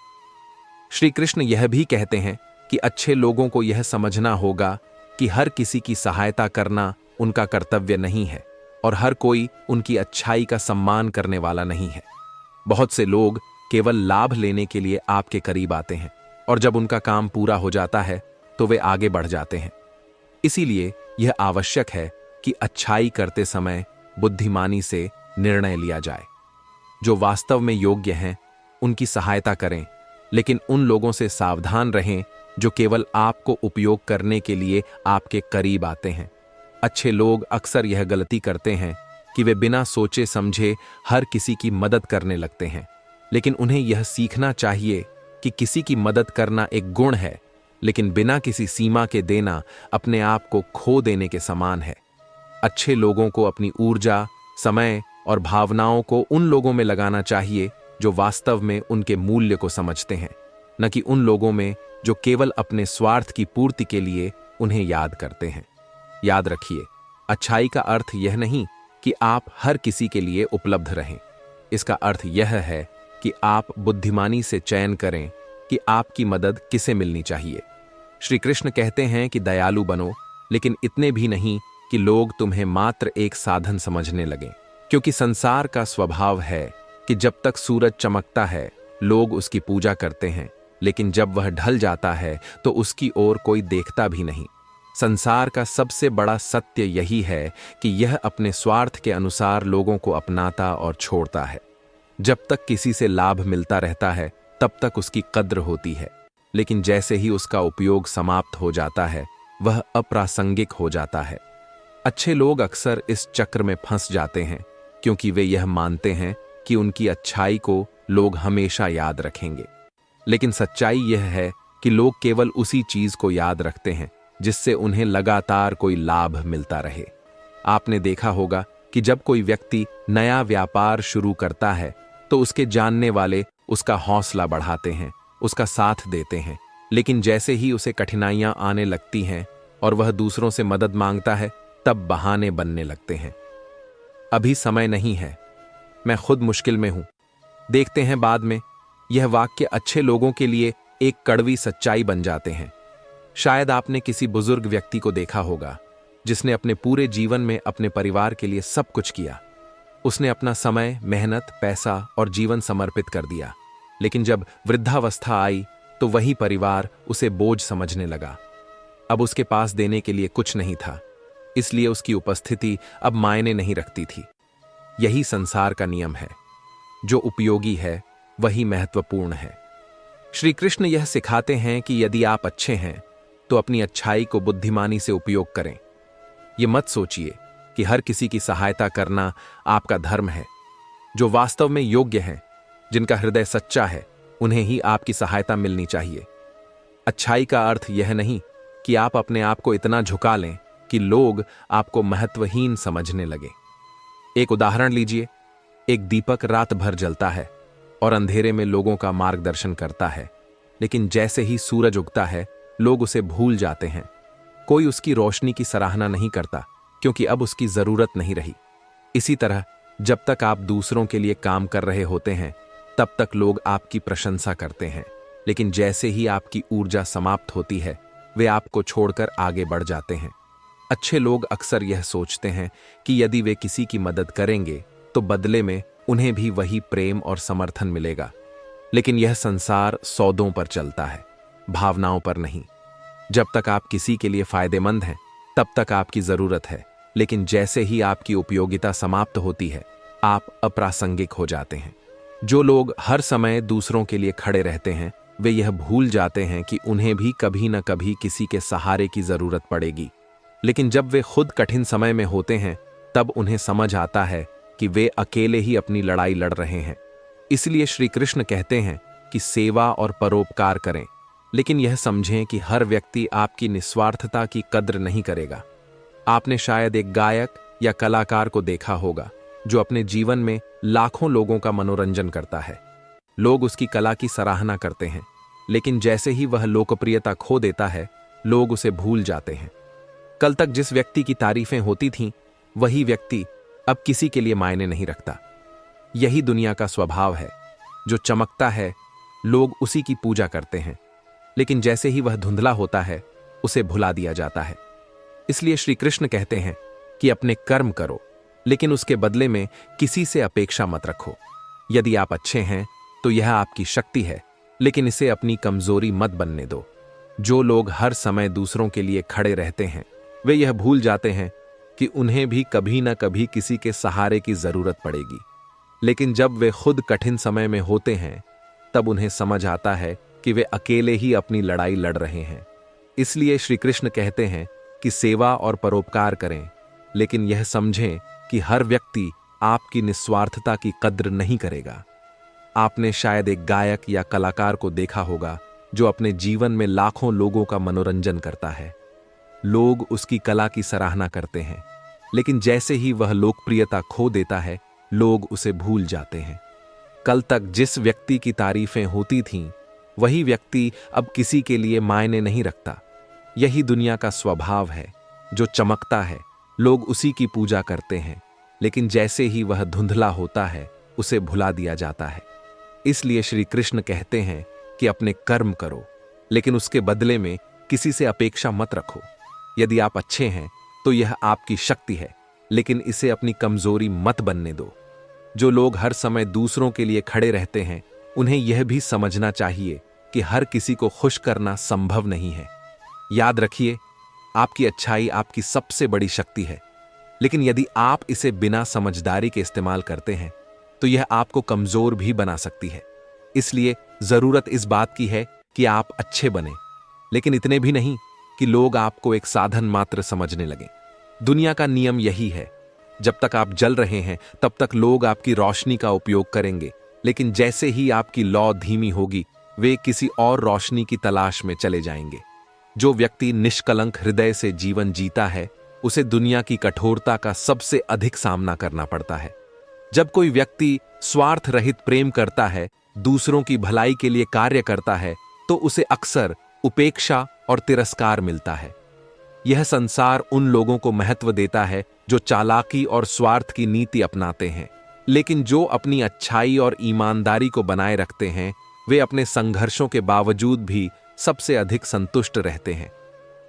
श्री कृष्ण यह भी कहते हैं कि अच्छे लोगों को यह समझना होगा कि हर किसी की सहायता करना उनका कर्तव्य नहीं है, और हर कोई उनकी अच्छाई का सम्मान करने वाला नहीं है। बहुत से लोग केवल लाभ लेने के लिए आपके करीब आते हैं, और जब उनका काम पूरा हो जाता है तो वे आगे बढ़ जाते हैं। इसीलिए यह आवश्यक है कि अच्छाई करते समय बुद्धिमानी से निर्णय लिया जाए। जो वास्तव में योग्य हैं उनकी सहायता करें, लेकिन उन लोगों से सावधान रहें जो केवल आपको उपयोग करने के लिए आपके करीब आते हैं। अच्छे लोग अक्सर यह गलती करते हैं कि वे बिना सोचे समझे हर किसी की मदद करने लगते हैं, लेकिन उन्हें यह सीखना चाहिए कि किसी की मदद करना एक गुण है, लेकिन बिना किसी सीमा के देना अपने आप को खो देने के समान है। अच्छे लोगों को अपनी ऊर्जा, समय और भावनाओं को उन लोगों में लगाना चाहिए जो वास्तव में उनके मूल्य को समझते हैं, न कि उन लोगों में जो केवल अपने स्वार्थ की पूर्ति के लिए उन्हें याद करते हैं। याद रखिए, अच्छाई का अर्थ यह नहीं कि आप हर किसी के लिए उपलब्ध रहें। इसका अर्थ यह है कि आप बुद्धिमानी से चयन करें कि आपकी मदद किसे मिलनी चाहिए। श्री कृष्ण कहते हैं कि दयालु बनो, लेकिन इतने भी नहीं कि लोग तुम्हें मात्र एक साधन समझने लगें, क्योंकि संसार का स्वभाव है कि जब तक सूरज चमकता है लोग उसकी पूजा करते हैं, लेकिन जब वह ढल जाता है तो उसकी ओर कोई देखता भी नहीं। संसार का सबसे बड़ा सत्य यही है कि यह अपने स्वार्थ के अनुसार लोगों को अपनाता और छोड़ता है। जब तक किसी से लाभ मिलता रहता है तब तक उसकी कद्र होती है, लेकिन जैसे ही उसका उपयोग समाप्त हो जाता है वह अप्रासंगिक हो जाता है। अच्छे लोग अक्सर इस चक्र में फंस जाते हैं क्योंकि वे यह मानते हैं कि उनकी अच्छाई को लोग हमेशा याद रखेंगे, लेकिन सच्चाई यह है कि लोग केवल उसी चीज को याद रखते हैं जिससे उन्हें लगातार कोई लाभ मिलता रहे। आपने देखा होगा कि जब कोई व्यक्ति नया व्यापार शुरू करता है तो उसके जानने वाले उसका हौसला बढ़ाते हैं, उसका साथ देते हैं, लेकिन जैसे ही उसे कठिनाइयां आने लगती हैं और वह दूसरों से मदद मांगता है तब बहाने बनने लगते हैं। अभी समय नहीं है, मैं खुद मुश्किल में हूं, देखते हैं बाद में। यह वाक्य अच्छे लोगों के लिए एक कड़वी सच्चाई बन जाते हैं। शायद आपने किसी बुजुर्ग व्यक्ति को देखा होगा जिसने अपने पूरे जीवन में अपने परिवार के लिए सब कुछ किया। उसने अपना समय, मेहनत, पैसा और जीवन समर्पित कर दिया, लेकिन जब वृद्धावस्था आई तो वही परिवार उसे बोझ समझने लगा। अब उसके पास देने के लिए कुछ नहीं था, इसलिए उसकी उपस्थिति अब मायने नहीं रखती थी। यही संसार का नियम है, जो उपयोगी है वही महत्वपूर्ण है। श्री कृष्ण यह सिखाते हैं कि यदि आप अच्छे हैं तो अपनी अच्छाई को बुद्धिमानी से उपयोग करें। ये मत सोचिए कि हर किसी की सहायता करना आपका धर्म है। जो वास्तव में योग्य हैं, जिनका हृदय सच्चा है, उन्हें ही आपकी सहायता मिलनी चाहिए। अच्छाई का अर्थ यह नहीं कि आप अपने आप को इतना झुका लें कि लोग आपको महत्वहीन समझने लगे। एक उदाहरण लीजिए। एक दीपक रात भर जलता है और अंधेरे में लोगों का मार्गदर्शन करता है, लेकिन जैसे ही सूरज उगता है लोग उसे भूल जाते हैं। कोई उसकी रोशनी की सराहना नहीं करता क्योंकि अब उसकी जरूरत नहीं रही। इसी तरह जब तक आप दूसरों के लिए काम कर रहे होते हैं तब तक लोग आपकी प्रशंसा करते हैं, लेकिन जैसे ही आपकी ऊर्जा समाप्त होती है वे आपको छोड़कर आगे बढ़ जाते हैं। अच्छे लोग अक्सर यह सोचते हैं कि यदि वे किसी की मदद करेंगे तो बदले में उन्हें भी वही प्रेम और समर्थन मिलेगा, लेकिन यह संसार सौदों पर चलता है, भावनाओं पर नहीं। जब तक आप किसी के लिए फायदेमंद हैं तब तक आपकी जरूरत है, लेकिन जैसे ही आपकी उपयोगिता समाप्त होती है आप अप्रासंगिक हो जाते हैं। जो लोग हर समय दूसरों के लिए खड़े रहते हैं वे यह भूल जाते हैं कि उन्हें भी कभी न कभी किसी के सहारे की जरूरत पड़ेगी, लेकिन जब वे खुद कठिन समय में होते हैं तब उन्हें समझ आता है कि वे अकेले ही अपनी लड़ाई लड़ रहे हैं। इसलिए श्री कृष्ण कहते हैं कि सेवा और परोपकार करें, लेकिन यह समझें कि हर व्यक्ति आपकी निस्वार्थता की कद्र नहीं करेगा। आपने शायद एक गायक या कलाकार को देखा होगा जो अपने जीवन में लाखों लोगों का मनोरंजन करता है। लोग उसकी कला की सराहना करते हैं, लेकिन जैसे ही वह लोकप्रियता खो देता है लोग उसे भूल जाते हैं। कल तक जिस व्यक्ति की तारीफें होती थीं वही व्यक्ति अब किसी के लिए मायने नहीं रखता। यही दुनिया का स्वभाव है। जो चमकता है लोग उसी की पूजा करते हैं, लेकिन जैसे ही वह धुंधला होता है उसे भुला दिया जाता है। इसलिए श्री कृष्ण कहते हैं कि अपने कर्म करो, लेकिन उसके बदले में किसी से अपेक्षा मत रखो। यदि आप अच्छे हैं तो यह आपकी शक्ति है, लेकिन इसे अपनी कमजोरी मत बनने दो। जो लोग हर समय दूसरों के लिए खड़े रहते हैं वे यह भूल जाते हैं कि उन्हें भी कभी न कभी किसी के सहारे की जरूरत पड़ेगी, लेकिन जब वे खुद कठिन समय में होते हैं तब उन्हें समझ आता है कि वे अकेले ही अपनी लड़ाई लड़ रहे हैं। इसलिए श्री कृष्ण कहते हैं कि सेवा और परोपकार करें, लेकिन यह समझें कि हर व्यक्ति आपकी निस्वार्थता की कद्र नहीं करेगा। आपने शायद एक गायक या कलाकार को देखा होगा जो अपने जीवन में लाखों लोगों का मनोरंजन करता है। लोग उसकी कला की सराहना करते हैं, लेकिन जैसे ही वह लोकप्रियता खो देता है लोग उसे भूल जाते हैं। कल तक जिस व्यक्ति की तारीफें होती थीं वही व्यक्ति अब किसी के लिए मायने नहीं रखता। यही दुनिया का स्वभाव है। जो चमकता है लोग उसी की पूजा करते हैं, लेकिन जैसे ही वह धुंधला होता है उसे भुला दिया जाता है। इसलिए श्री कृष्ण कहते हैं कि अपने कर्म करो, लेकिन उसके बदले में किसी से अपेक्षा मत रखो। यदि आप अच्छे हैं तो यह आपकी शक्ति है, लेकिन इसे अपनी कमजोरी मत बनने दो। जो लोग हर समय दूसरों के लिए खड़े रहते हैं उन्हें यह भी समझना चाहिए कि हर किसी को खुश करना संभव नहीं है। याद रखिए, आपकी अच्छाई आपकी सबसे बड़ी शक्ति है, लेकिन यदि आप इसे बिना समझदारी के इस्तेमाल करते हैं तो यह आपको कमजोर भी बना सकती है। इसलिए जरूरत इस बात की है कि आप अच्छे बने, लेकिन इतने भी नहीं कि लोग आपको एक साधन मात्र समझने लगें। दुनिया का नियम यही है, जब तक आप जल रहे हैं तब तक लोग आपकी रोशनी का उपयोग करेंगे, लेकिन जैसे ही आपकी लौ धीमी होगी वे किसी और रोशनी की तलाश में चले जाएंगे। जो व्यक्ति निष्कलंक हृदय से जीवन जीता है उसे दुनिया की कठोरता का सबसे अधिक सामना करना पड़ता है। जब कोई व्यक्ति स्वार्थ रहित प्रेम करता है, दूसरों की भलाई के लिए कार्य करता है, तो उसे अक्सर उपेक्षा और तिरस्कार मिलता है। यह संसार उन लोगों को महत्व देता है जो चालाकी और स्वार्थ की नीति अपनाते हैं, लेकिन जो अपनी अच्छाई और ईमानदारी को बनाए रखते हैं वे अपने संघर्षों के बावजूद भी सबसे अधिक संतुष्ट रहते हैं।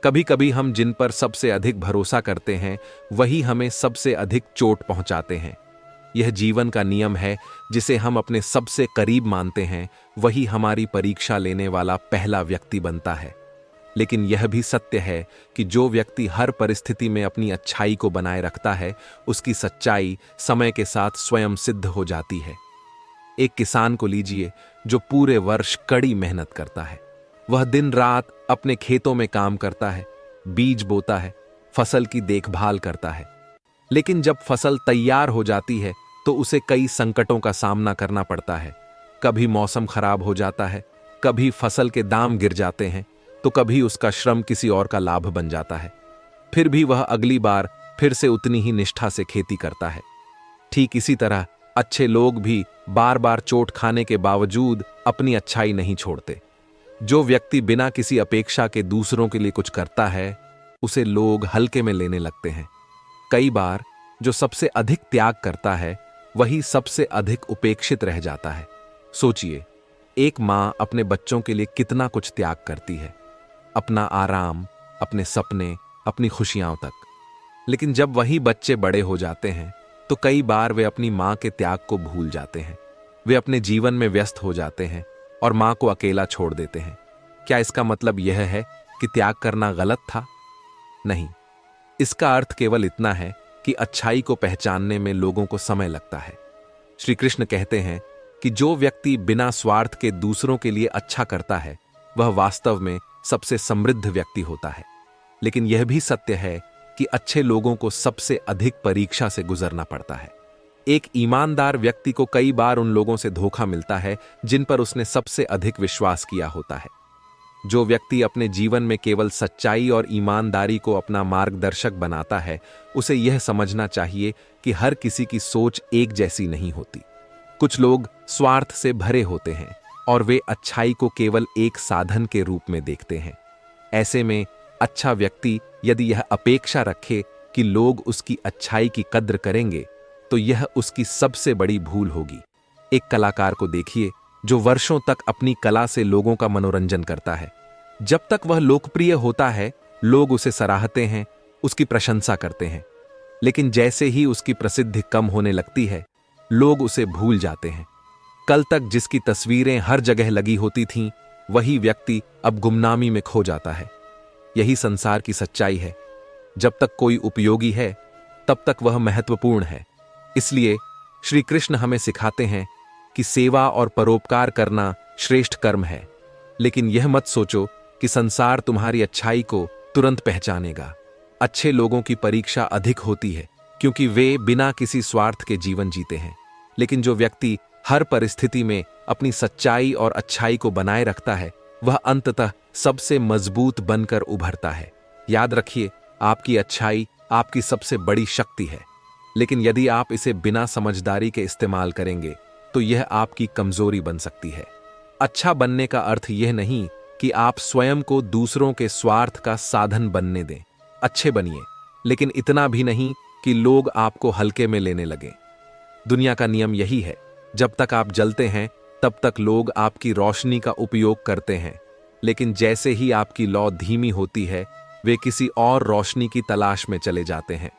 कभी कभी हम जिन पर सबसे अधिक भरोसा करते हैं वही हमें सबसे अधिक चोट पहुंचाते हैं। यह जीवन का नियम है, जिसे हम अपने सबसे करीब मानते हैं वही हमारी परीक्षा लेने वाला पहला व्यक्ति बनता है। लेकिन यह भी सत्य है कि जो व्यक्ति हर परिस्थिति में अपनी अच्छाई को बनाए रखता है, उसकी सच्चाई समय के साथ स्वयं सिद्ध हो जाती है। एक किसान को लीजिए, जो पूरे वर्ष कड़ी मेहनत करता है। वह दिन रात अपने खेतों में काम करता है, बीज बोता है, फसल की देखभाल करता है। लेकिन जब फसल तैयार हो जाती है तो उसे कई संकटों का सामना करना पड़ता है। कभी मौसम खराब हो जाता है, कभी फसल के दाम गिर जाते हैं, तो कभी उसका श्रम किसी और का लाभ बन जाता है। फिर भी वह अगली बार फिर से उतनी ही निष्ठा से खेती करता है। ठीक इसी तरह अच्छे लोग भी बार बार चोट खाने के बावजूद अपनी अच्छाई नहीं छोड़ते। जो व्यक्ति बिना किसी अपेक्षा के दूसरों के लिए कुछ करता है, उसे लोग हल्के में लेने लगते हैं। कई बार जो सबसे अधिक त्याग करता है वही सबसे अधिक उपेक्षित रह जाता है। सोचिए, एक मां अपने बच्चों के लिए कितना कुछ त्याग करती है, अपना आराम, अपने सपने, अपनी खुशियां तक। लेकिन जब वही बच्चे बड़े हो जाते हैं तो कई बार वे अपनी मां के त्याग को भूल जाते हैं। वे अपने जीवन में व्यस्त हो जाते हैं और मां को अकेला छोड़ देते हैं। क्या इसका मतलब यह है कि त्याग करना गलत था? नहीं, इसका अर्थ केवल इतना है कि अच्छाई को पहचानने में लोगों को समय लगता है। श्री कृष्ण कहते हैं कि जो व्यक्ति बिना स्वार्थ के दूसरों के लिए अच्छा करता है, वह वास्तव में सबसे समृद्ध व्यक्ति होता है। लेकिन यह भी सत्य है कि अच्छे लोगों को सबसे अधिक परीक्षा से गुजरना पड़ता है। एक ईमानदार व्यक्ति को कई बार उन लोगों से धोखा मिलता है जिन पर उसने सबसे अधिक विश्वास किया होता है। जो व्यक्ति अपने जीवन में केवल सच्चाई और ईमानदारी को अपना मार्गदर्शक बनाता है, उसे यह समझना चाहिए कि हर किसी की सोच एक जैसी नहीं होती। कुछ लोग स्वार्थ से भरे होते हैं और वे अच्छाई को केवल एक साधन के रूप में देखते हैं। ऐसे में अच्छा व्यक्ति यदि यह अपेक्षा रखे कि लोग उसकी अच्छाई की कद्र करेंगे, तो यह उसकी सबसे बड़ी भूल होगी। एक कलाकार को देखिए, जो वर्षों तक अपनी कला से लोगों का मनोरंजन करता है। जब तक वह लोकप्रिय होता है, लोग उसे सराहते हैं, उसकी प्रशंसा करते हैं। लेकिन जैसे ही उसकी प्रसिद्धि कम होने लगती है, लोग उसे भूल जाते हैं। कल तक जिसकी तस्वीरें हर जगह लगी होती थीं, वही व्यक्ति अब गुमनामी में खो जाता है। यही संसार की सच्चाई है। जब तक कोई उपयोगी है, तब तक वह महत्वपूर्ण है। इसलिए श्री कृष्ण हमें सिखाते हैं कि सेवा और परोपकार करना श्रेष्ठ कर्म है। लेकिन यह मत सोचो कि संसार तुम्हारी अच्छाई को तुरंत पहचानेगा। अच्छे लोगों की परीक्षा अधिक होती है, क्योंकि वे बिना किसी स्वार्थ के जीवन जीते हैं। लेकिन जो व्यक्ति हर परिस्थिति में अपनी सच्चाई और अच्छाई को बनाए रखता है, वह अंततः सबसे मजबूत बनकर उभरता है। याद रखिए, आपकी अच्छाई आपकी सबसे बड़ी शक्ति है। लेकिन यदि आप इसे बिना समझदारी के इस्तेमाल करेंगे, तो यह आपकी कमजोरी बन सकती है। अच्छा बनने का अर्थ यह नहीं कि आप स्वयं को दूसरों के स्वार्थ का साधन बनने दें। अच्छे बनिए, लेकिन इतना भी नहीं कि लोग आपको हल्के में लेने लगें। दुनिया का नियम यही है, जब तक आप जलते हैं तब तक लोग आपकी रोशनी का उपयोग करते हैं। लेकिन जैसे ही आपकी लौ धीमी होती है, वे किसी और रोशनी की तलाश में चले जाते हैं।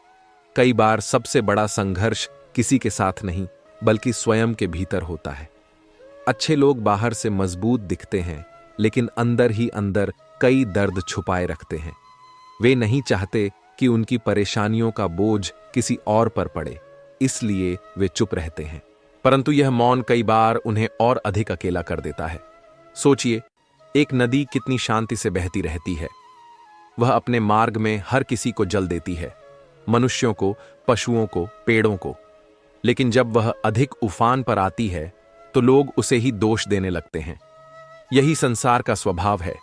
कई बार सबसे बड़ा संघर्ष किसी के साथ नहीं, बल्कि स्वयं के भीतर होता है। अच्छे लोग बाहर से मजबूत दिखते हैं, लेकिन अंदर ही अंदर कई दर्द छुपाए रखते हैं। वे नहीं चाहते कि उनकी परेशानियों का बोझ किसी और पर पड़े, इसलिए वे चुप रहते हैं। परंतु यह मौन कई बार उन्हें और अधिक अकेला कर देता है। सोचिए, एक नदी कितनी शांति से बहती रहती है। वह अपने मार्ग में हर किसी को जल देती है, मनुष्यों को, पशुओं को, पेड़ों को। लेकिन जब वह अधिक उफान पर आती है, तो लोग उसे ही दोष देने लगते हैं। यही संसार का स्वभाव है।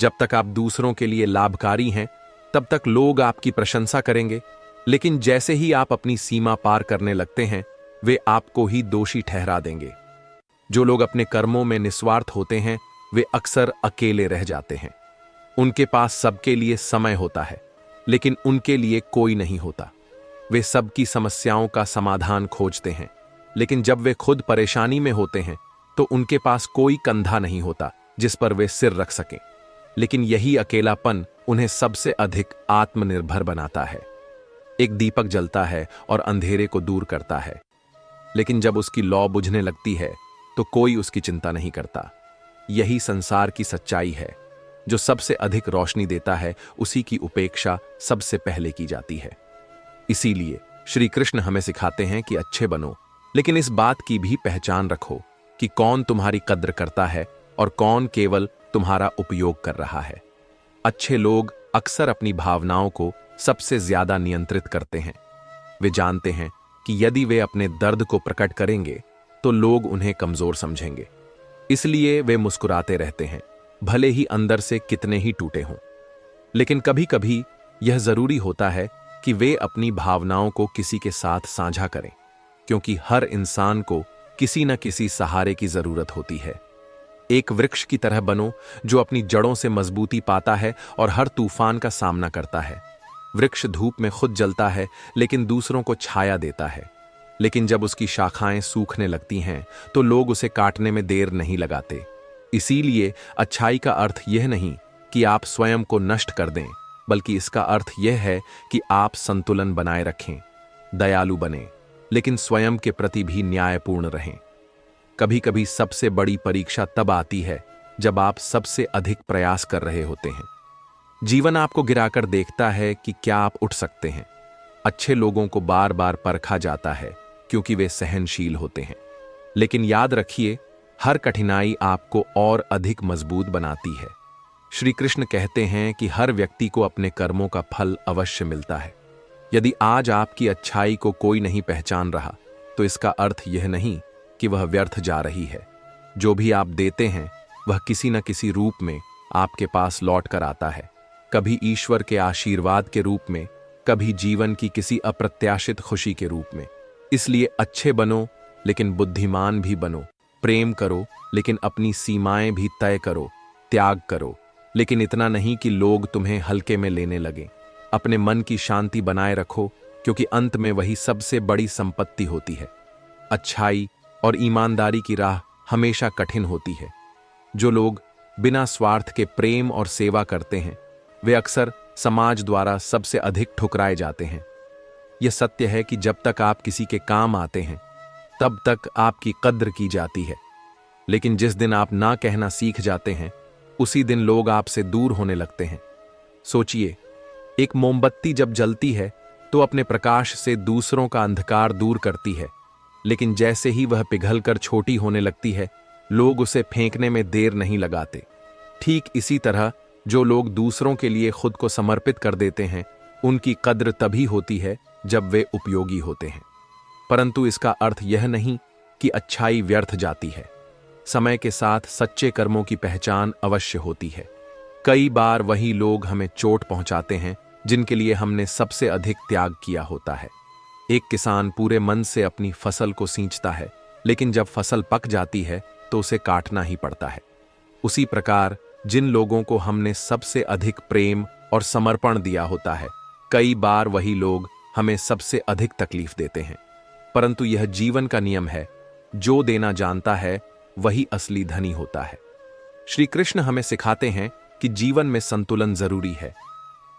जब तक आप दूसरों के लिए लाभकारी हैं, तब तक लोग आपकी प्रशंसा करेंगे। लेकिन जैसे ही आप अपनी सीमा पार करने लगते हैं, वे आपको ही दोषी ठहरा देंगे। जो लोग अपने कर्मों में निस्वार्थ होते हैं, वे अक्सर अकेले रह जाते हैं। उनके पास सबके लिए समय होता है, लेकिन उनके लिए कोई नहीं होता। वे सबकी समस्याओं का समाधान खोजते हैं, लेकिन जब वे खुद परेशानी में होते हैं, तो उनके पास कोई कंधा नहीं होता जिस पर वे सिर रख सकें। लेकिन यही अकेलापन उन्हें सबसे अधिक आत्मनिर्भर बनाता है। एक दीपक जलता है और अंधेरे को दूर करता है, लेकिन जब उसकी लौ बुझने लगती है तो कोई उसकी चिंता नहीं करता। यही संसार की सच्चाई है। जो सबसे अधिक रोशनी देता है उसी की उपेक्षा सबसे पहले की जाती है। इसीलिए श्री कृष्ण हमें सिखाते हैं कि अच्छे बनो, लेकिन इस बात की भी पहचान रखो कि कौन तुम्हारी कद्र करता है और कौन केवल तुम्हारा उपयोग कर रहा है। अच्छे लोग अक्सर अपनी भावनाओं को सबसे ज्यादा नियंत्रित करते हैं। वे जानते हैं कि यदि वे अपने दर्द को प्रकट करेंगे तो लोग उन्हें कमजोर समझेंगे। इसलिए वे मुस्कुराते रहते हैं, भले ही अंदर से कितने ही टूटे हों। लेकिन कभी कभी यह जरूरी होता है कि वे अपनी भावनाओं को किसी के साथ साझा करें, क्योंकि हर इंसान को किसी न किसी सहारे की जरूरत होती है। एक वृक्ष की तरह बनो जो अपनी जड़ों से मजबूती पाता है और हर तूफान का सामना करता है। वृक्ष धूप में खुद जलता है लेकिन दूसरों को छाया देता है। लेकिन जब उसकी शाखाएं सूखने लगती हैं तो लोग उसे काटने में देर नहीं लगाते। इसीलिए अच्छाई का अर्थ यह नहीं कि आप स्वयं को नष्ट कर दें, बल्कि इसका अर्थ यह है कि आप संतुलन बनाए रखें, दयालु बने, लेकिन स्वयं के प्रति भी न्यायपूर्ण रहें। कभी कभी सबसे बड़ी परीक्षा तब आती है जब आप सबसे अधिक प्रयास कर रहे होते हैं। जीवन आपको गिराकर देखता है कि क्या आप उठ सकते हैं। अच्छे लोगों को बार बार परखा जाता है क्योंकि वे सहनशील होते हैं। लेकिन याद रखिए, हर कठिनाई आपको और अधिक मजबूत बनाती है। श्री कृष्ण कहते हैं कि हर व्यक्ति को अपने कर्मों का फल अवश्य मिलता है। यदि आज आपकी अच्छाई को कोई नहीं पहचान रहा तो इसका अर्थ यह नहीं कि वह व्यर्थ जा रही है। जो भी आप देते हैं वह किसी न किसी रूप में आपके पास लौट कर आता है, कभी ईश्वर के आशीर्वाद के रूप में, कभी जीवन की किसी अप्रत्याशित खुशी के रूप में। इसलिए अच्छे बनो लेकिन बुद्धिमान भी बनो, प्रेम करो लेकिन अपनी सीमाएं भी तय करो, त्याग करो लेकिन इतना नहीं कि लोग तुम्हें हल्के में लेने लगें। अपने मन की शांति बनाए रखो, क्योंकि अंत में वही सबसे बड़ी संपत्ति होती है। अच्छाई और ईमानदारी की राह हमेशा कठिन होती है। जो लोग बिना स्वार्थ के प्रेम और सेवा करते हैं वे अक्सर समाज द्वारा सबसे अधिक ठुकराए जाते हैं। यह सत्य है कि जब तक आप किसी के काम आते हैं तब तक आपकी कद्र की जाती है, लेकिन जिस दिन आप ना कहना सीख जाते हैं उसी दिन लोग आपसे दूर होने लगते हैं। सोचिए, एक मोमबत्ती जब जलती है तो अपने प्रकाश से दूसरों का अंधकार दूर करती है, लेकिन जैसे ही वह पिघलकर छोटी होने लगती है लोग उसे फेंकने में देर नहीं लगाते। ठीक इसी तरह जो लोग दूसरों के लिए खुद को समर्पित कर देते हैं उनकी कद्र तभी होती है जब वे उपयोगी होते हैं। परंतु इसका अर्थ यह नहीं कि अच्छाई व्यर्थ जाती है। समय के साथ सच्चे कर्मों की पहचान अवश्य होती है। कई बार वही लोग हमें चोट पहुंचाते हैं जिनके लिए हमने सबसे अधिक त्याग किया होता है। एक किसान पूरे मन से अपनी फसल को सींचता है, लेकिन जब फसल पक जाती है तो उसे काटना ही पड़ता है। उसी प्रकार जिन लोगों को हमने सबसे अधिक प्रेम और समर्पण दिया होता है, कई बार वही लोग हमें सबसे अधिक तकलीफ देते हैं। परंतु यह जीवन का नियम है, जो देना जानता है वही असली धनी होता है। श्री कृष्ण हमें सिखाते हैं कि जीवन में संतुलन जरूरी है।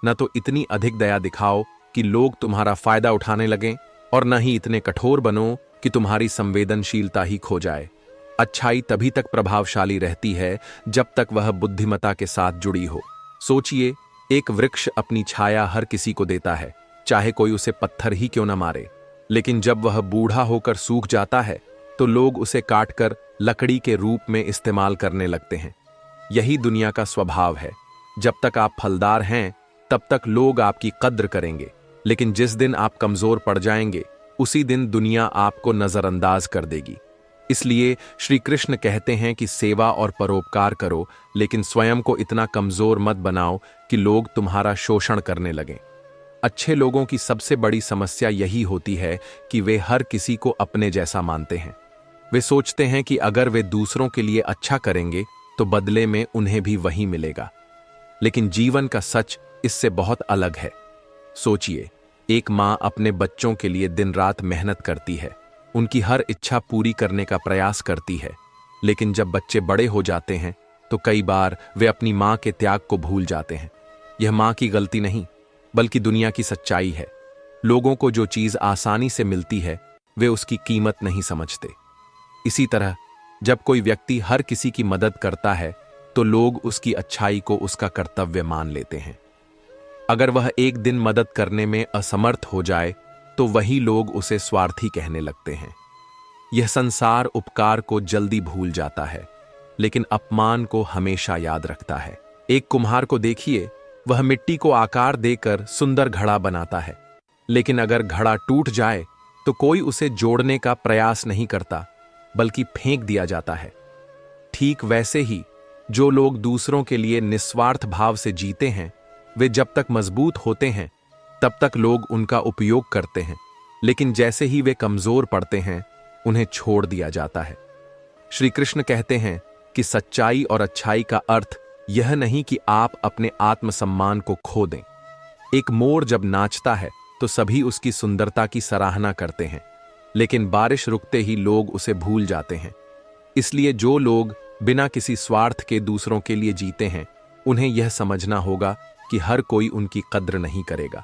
न तो इतनी अधिक दया दिखाओ कि लोग तुम्हारा फायदा उठाने लगें, और न ही इतने कठोर बनो कि तुम्हारी संवेदनशीलता ही खो जाए। अच्छाई तभी तक प्रभावशाली रहती है जब तक वह बुद्धिमत्ता के साथ जुड़ी हो। सोचिए, एक वृक्ष अपनी छाया हर किसी को देता है, चाहे कोई उसे पत्थर ही क्यों न मारे। लेकिन जब वह बूढ़ा होकर सूख जाता है तो लोग उसे काटकर लकड़ी के रूप में इस्तेमाल करने लगते हैं। यही दुनिया का स्वभाव है। जब तक आप फलदार हैं तब तक लोग आपकी कद्र करेंगे, लेकिन जिस दिन आप कमजोर पड़ जाएंगे उसी दिन दुनिया आपको नजरअंदाज कर देगी। इसलिए श्री कृष्ण कहते हैं कि सेवा और परोपकार करो, लेकिन स्वयं को इतना कमजोर मत बनाओ कि लोग तुम्हारा शोषण करने लगें। अच्छे लोगों की सबसे बड़ी समस्या यही होती है कि वे हर किसी को अपने जैसा मानते हैं। वे सोचते हैं कि अगर वे दूसरों के लिए अच्छा करेंगे तो बदले में उन्हें भी वही मिलेगा। लेकिन जीवन का सच इससे बहुत अलग है। सोचिए, एक माँ अपने बच्चों के लिए दिन रात मेहनत करती है, उनकी हर इच्छा पूरी करने का प्रयास करती है, लेकिन जब बच्चे बड़े हो जाते हैं तो कई बार वे अपनी माँ के त्याग को भूल जाते हैं। यह मां की गलती नहीं, बल्कि दुनिया की सच्चाई है। लोगों को जो चीज आसानी से मिलती है वे उसकी कीमत नहीं समझते। इसी तरह जब कोई व्यक्ति हर किसी की मदद करता है तो लोग उसकी अच्छाई को उसका कर्तव्य मान लेते हैं। अगर वह एक दिन मदद करने में असमर्थ हो जाए तो वही लोग उसे स्वार्थी कहने लगते हैं। यह संसार उपकार को जल्दी भूल जाता है, लेकिन अपमान को हमेशा याद रखता है। एक कुम्हार को देखिए, वह मिट्टी को आकार देकर सुंदर घड़ा बनाता है, लेकिन अगर घड़ा टूट जाए तो कोई उसे जोड़ने का प्रयास नहीं करता, बल्कि फेंक दिया जाता है। ठीक वैसे ही जो लोग दूसरों के लिए निस्वार्थ भाव से जीते हैं, वे जब तक मजबूत होते हैं तब तक लोग उनका उपयोग करते हैं, लेकिन जैसे ही वे कमजोर पड़ते हैं उन्हें छोड़ दिया जाता है। श्री कृष्ण कहते हैं कि सच्चाई और अच्छाई का अर्थ यह नहीं कि आप अपने आत्मसम्मान को खो दें। एक मोर जब नाचता है तो सभी उसकी सुंदरता की सराहना करते हैं, लेकिन बारिश रुकते ही लोग उसे भूल जाते हैं। इसलिए जो लोग बिना किसी स्वार्थ के दूसरों के लिए जीते हैं, उन्हें यह समझना होगा कि हर कोई उनकी कद्र नहीं करेगा।